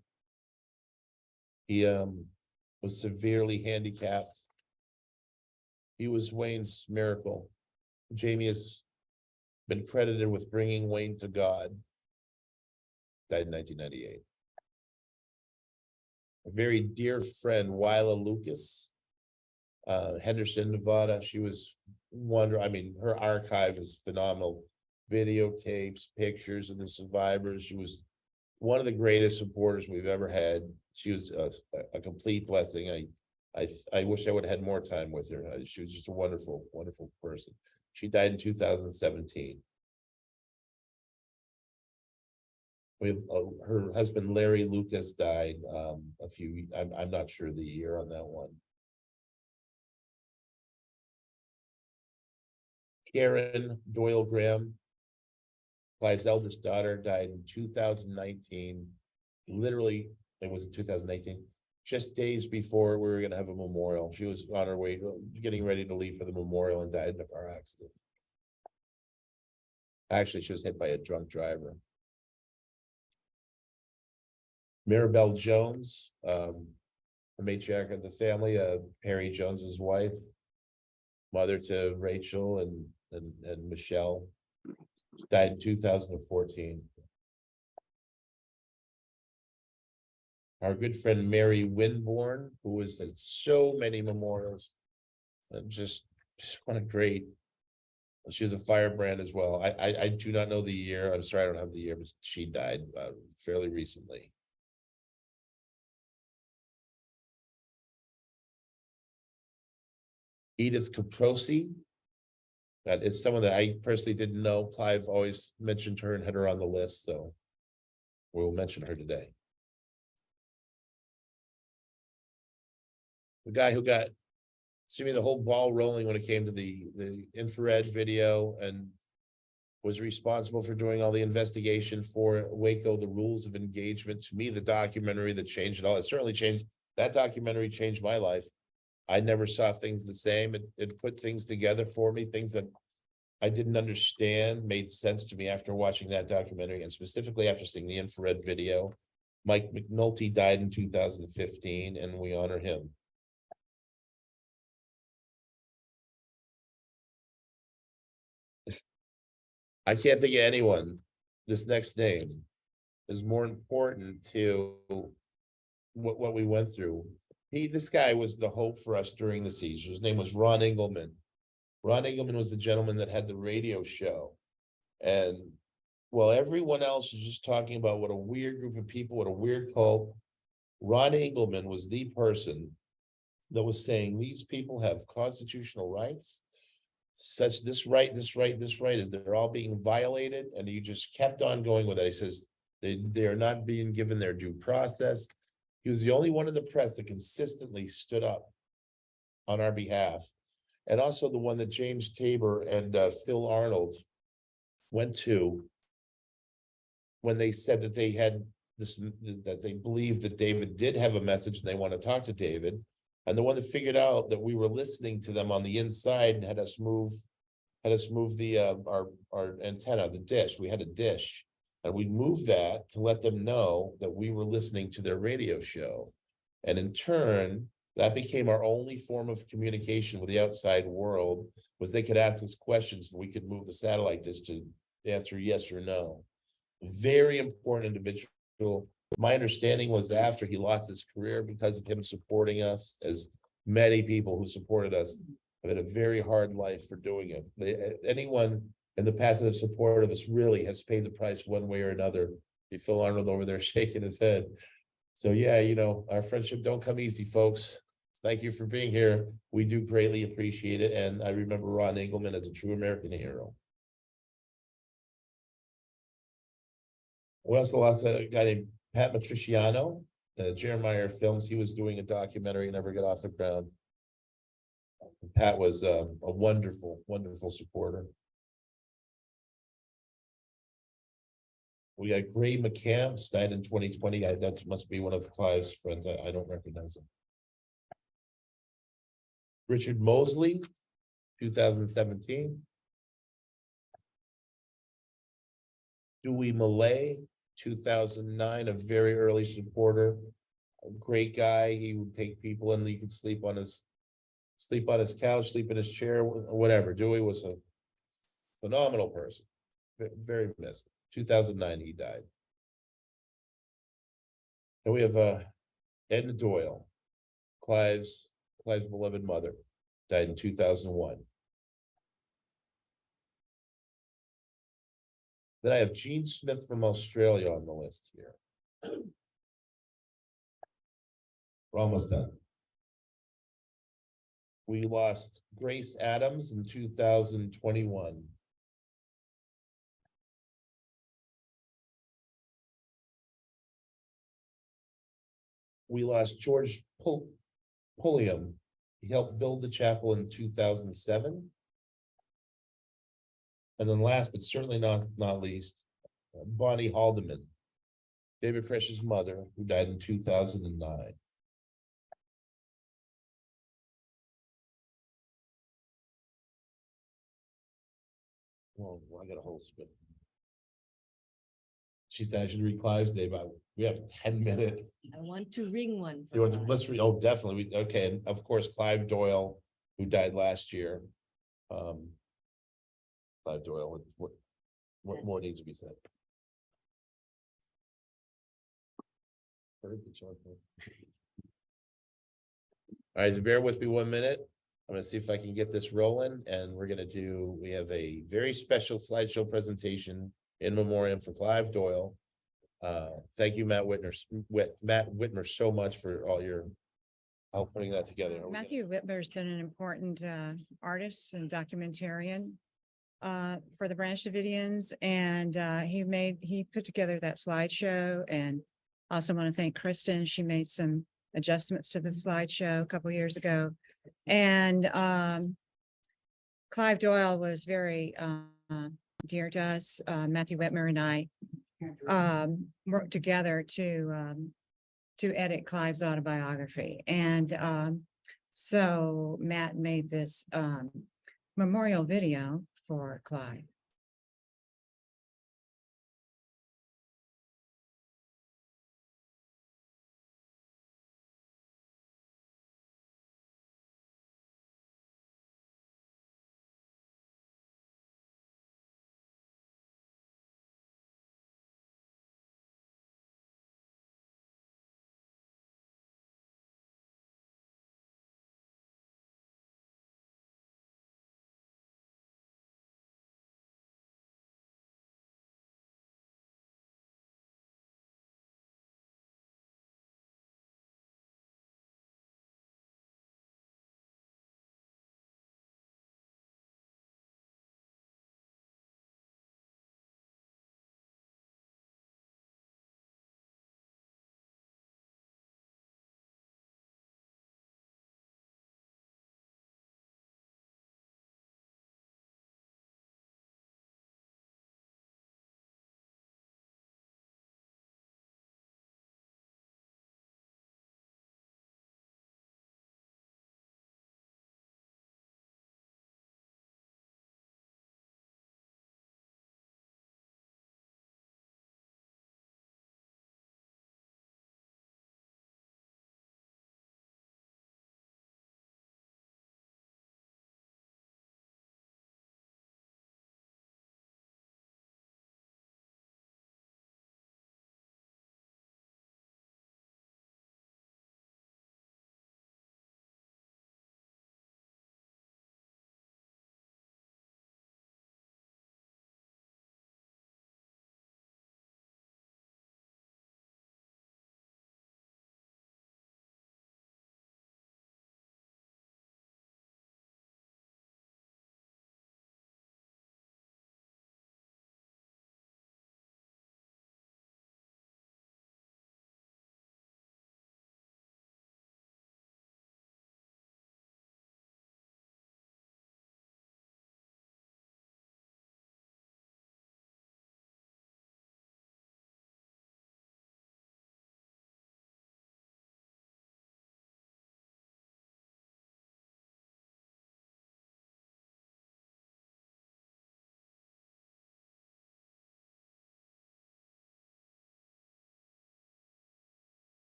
He was severely handicapped. He was Wayne's miracle. Jamie has been credited with bringing Wayne to God. Died in 1998. A very dear friend, Wyla Lucas, Henderson, Nevada. She was wonderful. I mean, her archive is phenomenal. Videotapes, pictures of the survivors. She was one of the greatest supporters we've ever had. She was a complete blessing. I wish I would have had more time with her. She was just a wonderful, wonderful person. She died in 2017. We have her husband, Larry Lucas, died I'm not sure the year on that one. Karen Doyle Graham, Clive's eldest daughter, died in 2019. Literally, it was in 2018, just days before we were going to have a memorial. She was on her way, getting ready to leave for the memorial, and died in a car accident. Actually, she was hit by a drunk driver. Maribel Jones, the matriarch of the family, Perry Jones's wife, mother to Rachel and Michelle, died in 2014. Our good friend Mary Winborn, who was at so many memorials, just what a great. She was a firebrand as well. I do not know the year. I'm sorry, I don't have the year, but she died fairly recently. Edith Caprosi. That is someone that I personally didn't know. Clive always mentioned her and had her on the list, so we'll mention her today. The guy who got the whole ball rolling when it came to the infrared video and was responsible for doing all the investigation for Waco, the rules of engagement. To me, the documentary that changed it all. It certainly changed. That documentary changed my life. I never saw things the same. It put things together for me, things that I didn't understand made sense to me after watching that documentary, and specifically after seeing the infrared video. Mike McNulty died in 2015, and we honor him. I can't think of anyone. This next name is more important to what we went through. This guy was the hope for us during the siege. His name was Ron Engelman. Ron Engelman was the gentleman that had the radio show. And while everyone else is just talking about what a weird group of people, what a weird cult, Ron Engelman was the person that was saying these people have constitutional rights. Such this right, and they're all being violated, and he just kept on going with it. He says they are not being given their due process. He was the only one in the press that consistently stood up on our behalf. And also the one that James Tabor and Phil Arnold went to when they said that they had this, that they believed that David did have a message and they want to talk to David. And the one that figured out that we were listening to them on the inside and had us move the our antenna, the dish. We had a dish, and we moved that to let them know that we were listening to their radio show. And in turn, that became our only form of communication with the outside world, was they could ask us questions and we could move the satellite dish to answer yes or no. Very important individual. My understanding was after he lost his career because of him supporting us, as many people who supported us have had a very hard life for doing it. Anyone in the passive support of us really has paid the price one way or another. You Phil Arnold over there shaking his head. So yeah, you know, our friendship don't come easy, folks. Thank you for being here. We do greatly appreciate it. And I remember Ron Engelman as a true American hero. We also lost a guy named Pat Matriciano, Jeremiah Films. He was doing a documentary, never got off the ground. Pat was a wonderful, wonderful supporter. We got Gray McCamps, died in 2020. That must be one of Clive's friends. I don't recognize him. Richard Mosley, 2017. Dewey Malay, 2009, a very early supporter, a great guy. He would take people and you could sleep on his couch, sleep in his chair, whatever. Dewey was a phenomenal person, very missed. 2009, he died. And we have Edna Doyle, Clive's beloved mother, died in 2001. Then I have Gene Smith from Australia on the list here. We're almost done. We lost Grace Adams in 2021. We lost George Pulliam. He helped build the chapel in 2007. And then last, but certainly not least, Bonnie Haldeman, David Fresh's mother, who died in 2009. Well, I got a whole spin. She said I should read Clive's Day, but we have 10 minutes. I want to ring one. You want to, let's read, oh, definitely, okay, and of course, Clive Doyle, who died last year. Clive Doyle, what more needs to be said? All right, so bear with me 1 minute. I'm gonna see if I can get this rolling, and we have a very special slideshow presentation in memoriam for Clive Doyle. Thank you, Matt Whitmer, so much for all your help putting that together. Matthew Whitmer's been an important artist and documentarian for the Branch Davidians, and he put together that slideshow. And also want to thank Kristen. She made some adjustments to the slideshow a couple years ago. And Clive Doyle was very dear to us. Matthew Whitmer and I worked together to edit Clive's autobiography. And so Matt made this memorial video for Clive.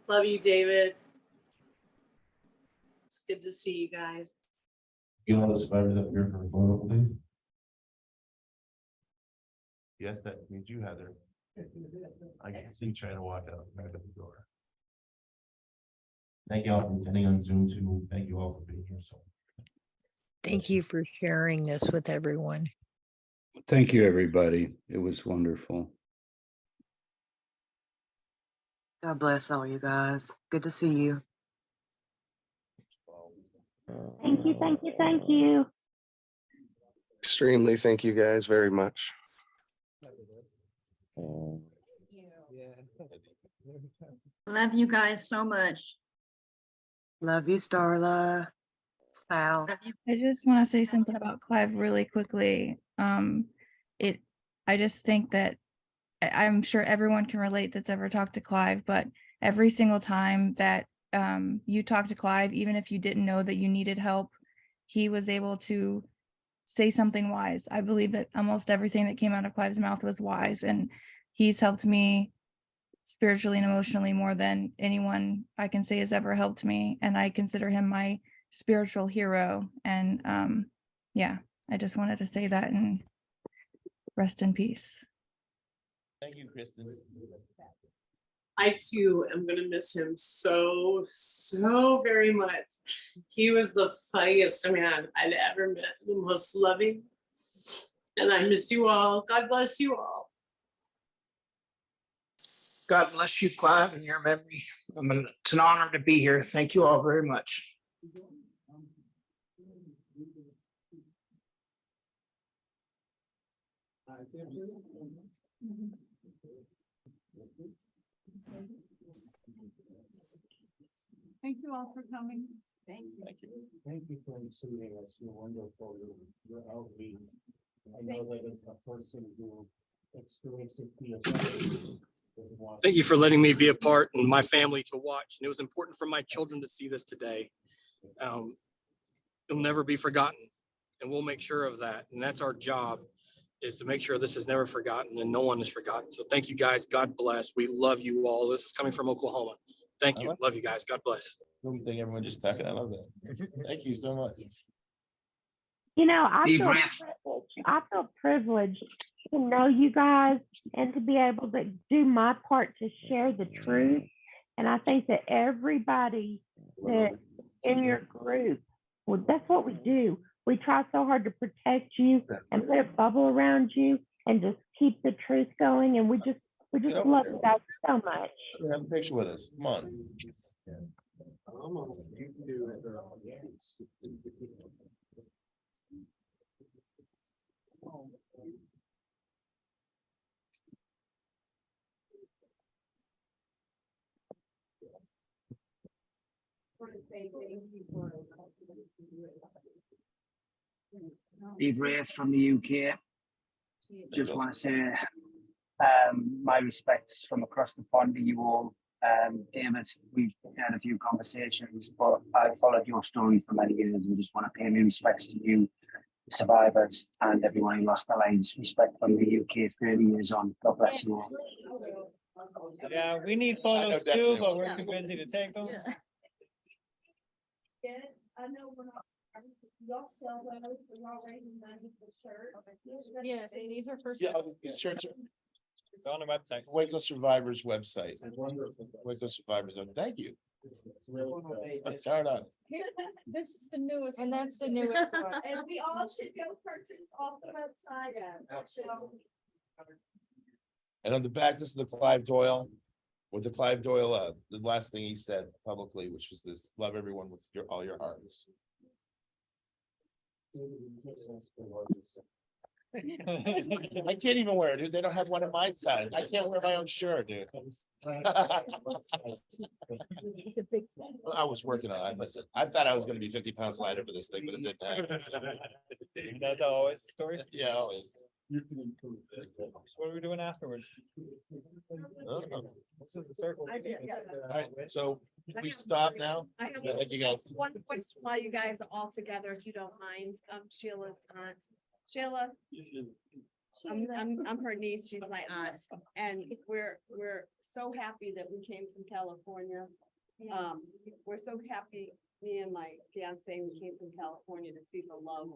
Love you, David. It's good to see you guys. You know the survivors up here for a photo, please? Yes, that means you, Heather. I can see you trying to walk out the door. Thank you all for attending on Zoom too. Thank you all for being here. So. Thank you for sharing this with everyone. Thank you, everybody. It was wonderful. God bless all you guys. Good to see you. Thank you, thank you, thank you. Extremely thank you guys very much. Love you guys so much. Love you, Starla. Sal. I just want to say something about Clive really quickly. I just think that I'm sure everyone can relate that's ever talked to Clive, but every single time that you talk to Clive, even if you didn't know that you needed help, he was able to say something wise. I believe that almost everything that came out of Clive's mouth was wise, and he's helped me spiritually and emotionally more than anyone I can say has ever helped me. And I consider him my spiritual hero. And yeah, I just wanted to say that and rest in peace. Thank you, Kristen. I too am gonna miss him so very much. He was the funniest man I'd ever met, the most loving. And I miss you all. God bless you all. God bless you, Clive, and your memory. It's an honor to be here. Thank you all very much. Thank you all for coming. Thank you. Thank you. Thank you for receiving us. You're wonderful. Your outreach. I know that as a person who experienced it. Thank you for letting me be a part and my family to watch. And it was important for my children to see this today. It'll never be forgotten, and we'll make sure of that. And that's our job, is to make sure this is never forgotten and no one is forgotten. So thank you guys. God bless. We love you all. This is coming from Oklahoma. Thank you. Love you guys. God bless. I don't think everyone just talking. I love that. Thank you so much. You know, I Deep feel breath. privileged. I feel privileged to know you guys and to be able to do my part to share the truth. And I think that everybody that in your group, well, that's what we do. We try so hard to protect you and put a bubble around you and just keep the truth going. And we just love you guys so much. Have a picture with us. Come on. Steve Reyes from the UK. Just want to say my respects from across the pond to you all. David, we've had a few conversations, but I followed your story for many years and just want to pay my respects to you, the survivors, and everyone who lost their lives. Respect from the UK 30 years on. God bless you all. Yeah, we need photos too, but we're too busy to take them. I know we're not, y'all sell those, but y'all raising money for shirts. Yes, these are for. Yeah, the shirts are Go on the website. Waco Survivors website. Waco Survivors. Thank you. Start on. This is the newest. And that's the newest one. And we all should go purchase off the website. So, And on the back, this is the Clive Doyle. With the Clive Doyle, the last thing he said publicly, which was this: love everyone with all your hearts. I can't even wear it, dude. They don't have one of my size. I can't wear my own shirt, dude. I was working on it. Listen, I thought I was going to be 50 pounds lighter for this thing, but it didn't happen. That's always the story. Yeah. always. What are we doing afterwards? This is the circle. All right, so we stop now. I have Thank you guys. one question while you guys are all together, if you don't mind. Sheila's aunt. Sheila, I'm her niece, she's my aunt, and we're so happy that we came from California. We're so happy, me and my fiance, we came from California to see the love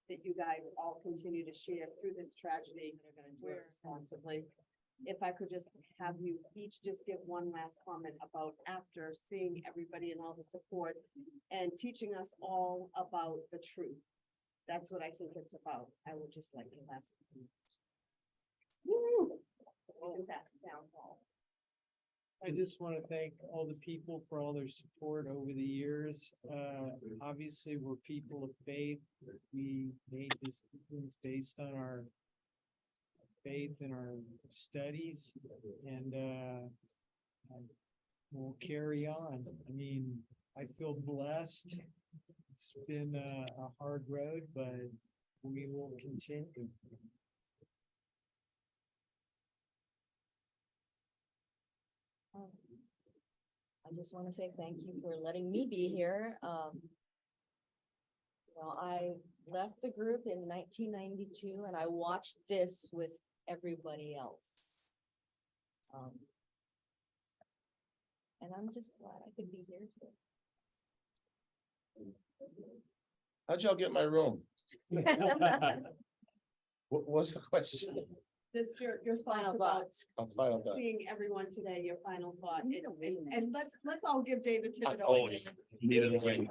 that you guys all continue to share through this tragedy. We're responsibly. If I could just have you each just give one last comment about after seeing everybody and all the support and teaching us all about the truth. That's what I think it's about. I would just like to last. Woo! You can pass it down, Paul. I just want to thank all the people for all their support over the years. Obviously, we're people of faith. We made decisions based on our faith and our studies, and we'll carry on. I mean, I feel blessed. It's been a hard road, but we will continue. I just want to say thank you for letting me be here. I left the group in 1992 and I watched this with everybody else. And I'm just glad I could be here today. How'd y'all get my room? What's the question? This your final thoughts. Final thought. Seeing everyone today, your final thought, and let's all give David I Thibodeau. always needed a wing.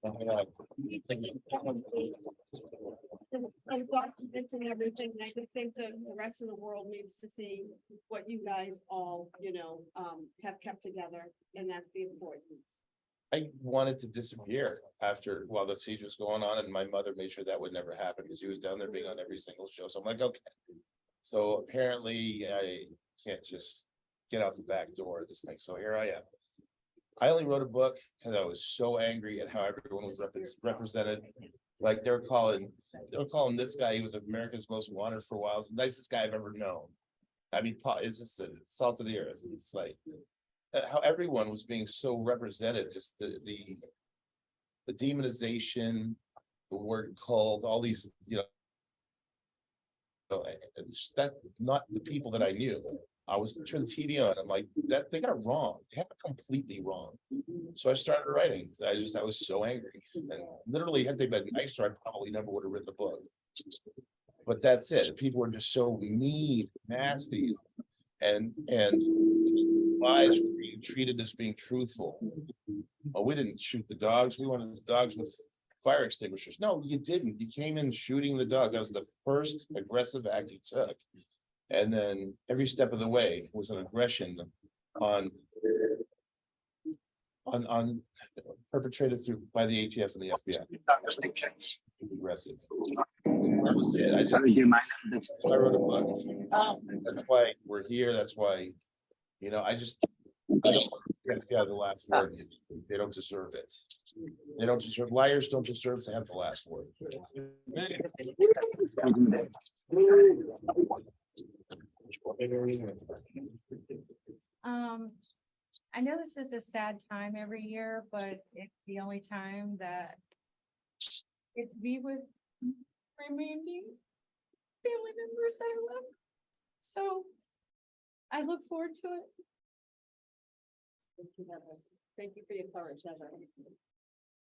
I'm documenting everything, and I just think that the rest of the world needs to see what you guys all, have kept together, and that's the importance. I wanted to disappear while the siege was going on, and my mother made sure that would never happen because he was down there being on every single show. So I'm like, okay. So apparently I can't just get out the back door of this thing. So here I am. I only wrote a book because I was so angry at how everyone was represented. Like they were calling this guy, he was America's most wanted for a while. It's the nicest guy I've ever known. I mean, it's just the salt of the earth. It's like how everyone was being so represented, just the demonization, the word cult, all these, that not the people that I knew. I was turning the TV on. I'm like, that they got it wrong. They have it completely wrong. So I started writing. I was so angry. And literally, had they been nicer, I probably never would have written a book. But that's it. People were just so mean, nasty, and lies were being treated as being truthful. Oh, we didn't shoot the dogs. We wanted the dogs with fire extinguishers. No, you didn't. You came in shooting the dogs. That was the first aggressive act you took. And then every step of the way was an aggression on perpetrated by the ATF and the FBI. Aggressive. That was it. I wrote a book. That's why we're here. That's why, I don't get the last word. They don't deserve it. They don't deserve, liars don't deserve to have the last word. I know this is a sad time every year, but it's the only time that it's be with remaining family members that are left. So I look forward to it. Thank you, Heather. Thank you for your courage, Heather.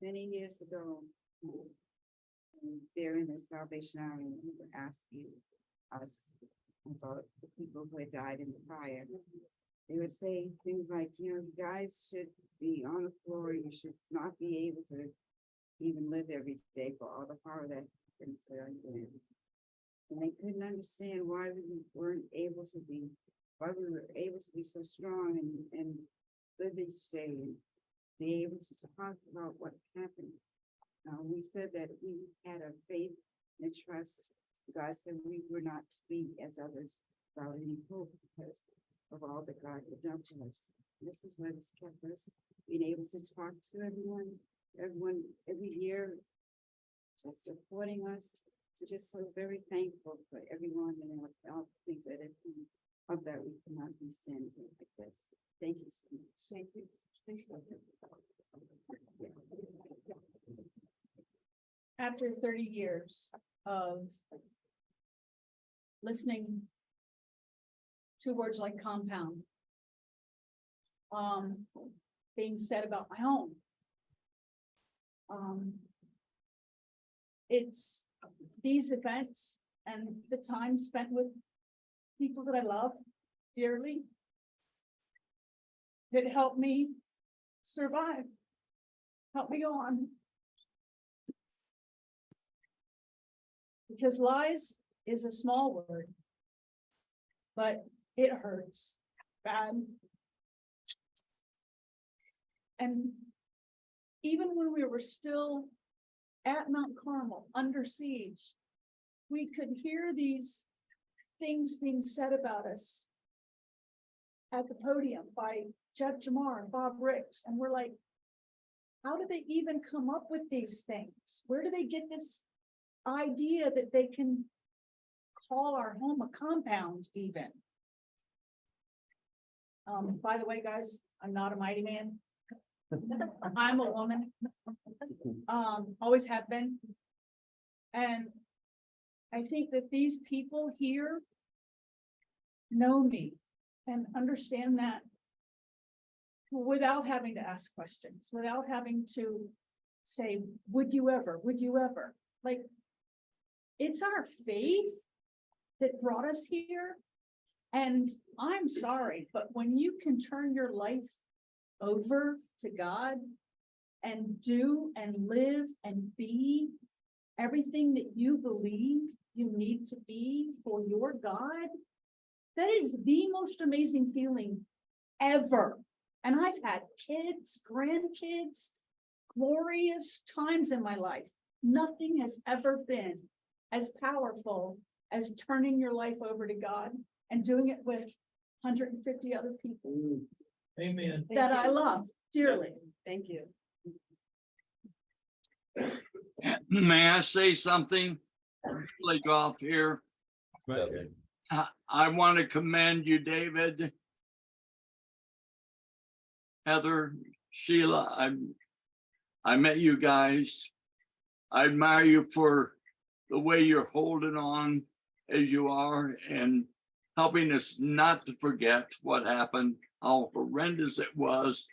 Many years ago, there in the Salvation Army, we would ask us about the people who had died in the fire. They would say things like, you guys should be on the floor. You should not be able to even live every day for all the horror that happened to you. And they couldn't understand why we weren't able to be, why we were able to be so strong and live each day and be able to talk about what happened. We said that we had a faith and trust. God said we were not to be as others without any hope because of all that God had done to us. This is what has kept us being able to talk to everyone every year, just supporting us. We're just so very thankful for everyone and all the things that have been of that we cannot be sent like this. Thank you so much. Thank you. After 30 years of listening to words like compound being said about my home. It's these events and the time spent with people that I love dearly that help me survive, help me go on. Because lies is a small word, but it hurts bad. And even when we were still at Mount Carmel under siege, we could hear these things being said about us at the podium by Jeff Jamar and Bob Ricks. And we're like, how do they even come up with these things? Where do they get this idea that they can call our home a compound even? By the way, guys, I'm not a mighty man. I'm a woman. Always have been. And I think that these people here know me and understand that without having to ask questions, without having to say, would you ever? Like, it's our faith that brought us here. And I'm sorry, but when you can turn your life over to God and do and live and be everything that you believe you need to be for your God, that is the most amazing feeling ever. And I've had kids, grandkids, glorious times in my life. Nothing has ever been as powerful as turning your life over to God and doing it with 150 other people. Amen. That I love dearly. Thank you. May I say something? Really go off here. I want to commend you, David, Heather, Sheila. I met you guys. I admire you for the way you're holding on as you are and helping us not to forget what happened, how horrendous it was,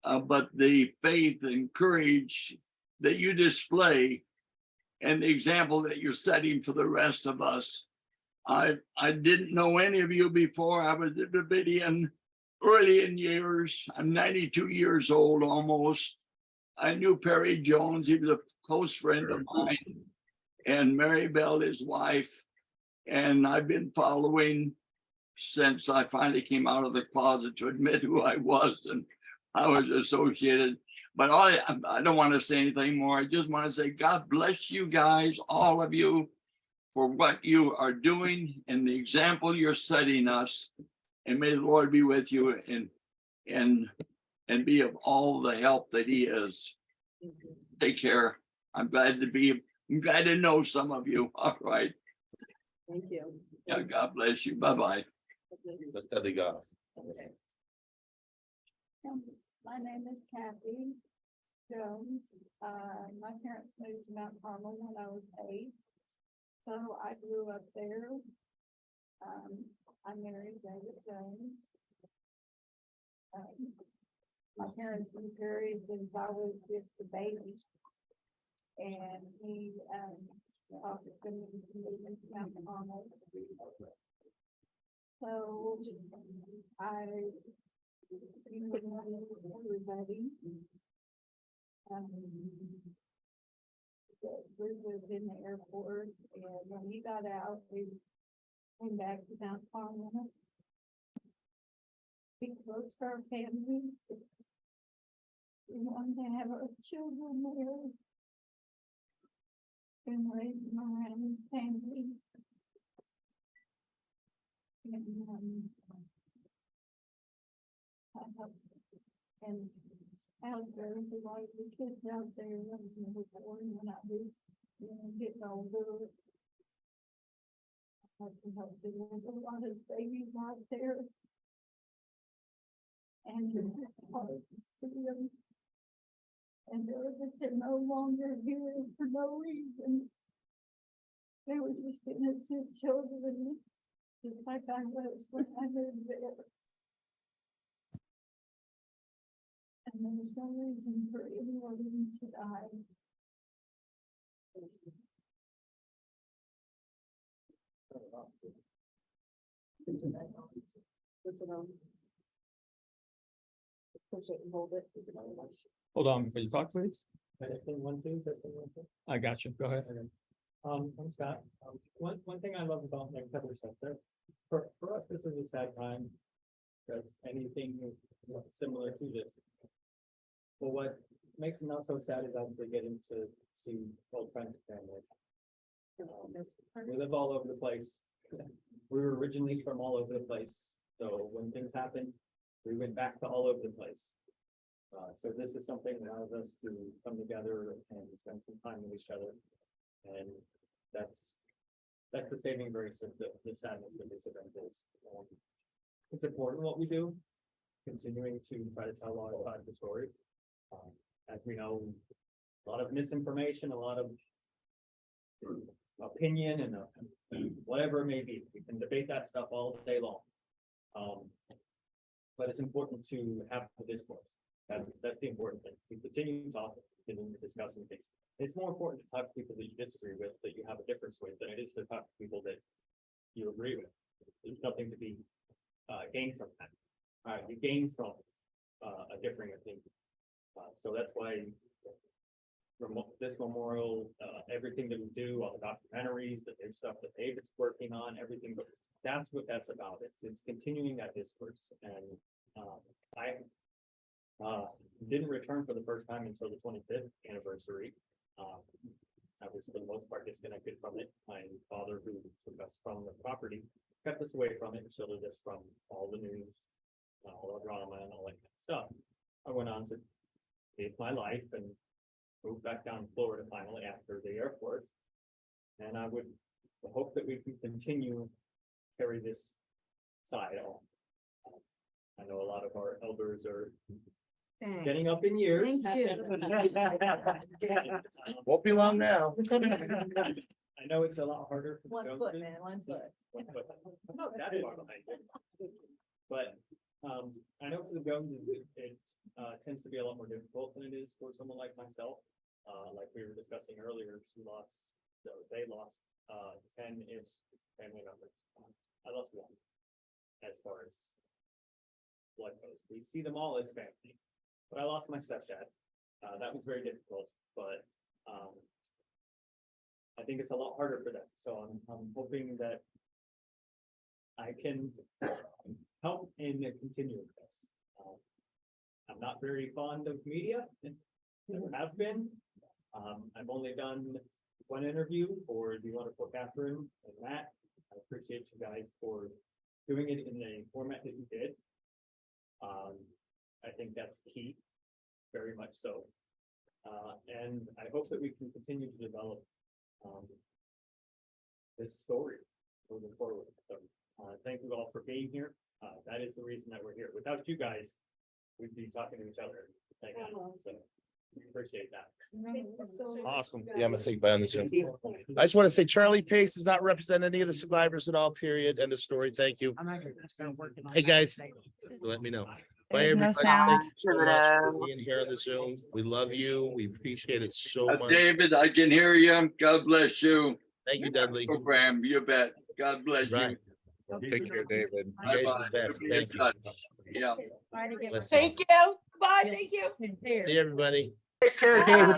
but the faith and courage that you display and the example that you're setting for the rest of us. I didn't know any of you before. I was a Davidian early in years. I'm 92 years old almost. I knew Perry Jones. He was a close friend of mine, and Mary Bell, his wife. And I've been following since I finally came out of the closet to admit who I was and I was associated. But I don't want to say anything more. I just want to say God bless you guys, all of you, for what you are doing and the example you're setting us. And may the Lord be with you and be of all the help that He is. Take care. I'm glad to know some of you. All right. Thank you. Yeah, God bless you. Bye-bye. Let's study golf. My name is Kathy Jones. My parents moved to Mount Carmel when I was 8. So I grew up there. I married David Jones. My parents were married since I was just a baby. And he offered me to move into Mount Carmel. So I everybody. We lived in the airport, and when he got out, we came back to Mount Carmel. We close our family. We wanted to have our children there. And raise them around families. And out there, a lot of the kids out there, when I was, getting older. I had to help them with a lot of babies out there. And it's hard to see them. And they're no longer here for no reason. They were just innocent children, just like I was when I moved there. And there was no reason for anyone to die. Push it and hold it. Hold on, before you talk, please. I got you. Go ahead. I'm Scott. One thing I love about like Pepper Center, for us, this is a sad time. Because anything similar to this. But what makes it not so sad is actually getting to see old friends and family. We live all over the place. We were originally from all over the place. So when things happened, we went back to all over the place. So this is something that allows us to come together and spend some time with each other. And that's the saving grace of the sadness that this event is. It's important what we do, continuing to try to tell our side of the story. As we know, a lot of misinformation, a lot of opinion and whatever it may be. We can debate that stuff all day long. But it's important to have the discourse. That's the important thing. We continue to talk, continue to discuss things. It's more important to talk to people that you disagree with, that you have a difference with, than it is to talk to people that you agree with. There's nothing to be gained from that. You gain from a differing opinion. So that's why this memorial, everything that we do, all the documentaries, the new stuff that David's working on, everything, but that's what that's about. It's continuing that discourse. And I didn't return for the first time until the 25th anniversary. I was for the most part disconnected from it. My father, who took us from the property, kept us away from it and shielded us from all the news, all the drama and all that kind of stuff. I went on to live my life and moved back down to Florida finally after the Air Force. And I would hope that we can continue carry this side on. I know a lot of our elders are getting up in years. Won't be long now. I know it's a lot harder. For the 1 foot, Joneses. man, 1 foot. I'm not that far behind you. But I know for the Joneses, it tends to be a lot more difficult than it is for someone like myself. Like we were discussing earlier, they lost 10-ish family members. I lost 1 as far as blood goes. We see them all as family, but I lost my stepdad. That was very difficult, but I think it's a lot harder for them. So I'm hoping that I can help in continuing this. I'm not very fond of media, never have been. I've only done 1 interview for the wonderful Catherine and Matt. I appreciate you guys for doing it in a format that you did. I think that's key, very much so. And I hope that we can continue to develop this story moving forward. So thank you all for being here. That is the reason that we're here. Without you guys, we'd be talking to each other. So we appreciate that. Awesome. Yeah, I'm gonna say goodbye on the Zoom. I just want to say Charlie Pace does not represent any of the survivors at all, period. End of story. Thank you. Hey, guys, let me know. Bye, There's no everybody. sound. Thank you so much for being here on the Zoom. We love you. We appreciate it so much. David, I can hear you. God bless you. Thank you, Dudley. Program, you bet. God bless Right. you. Take care, David. You guys are the best. Thank you. Yeah. Listen. Thank you. Bye. Thank you. See you, everybody. Take care, David.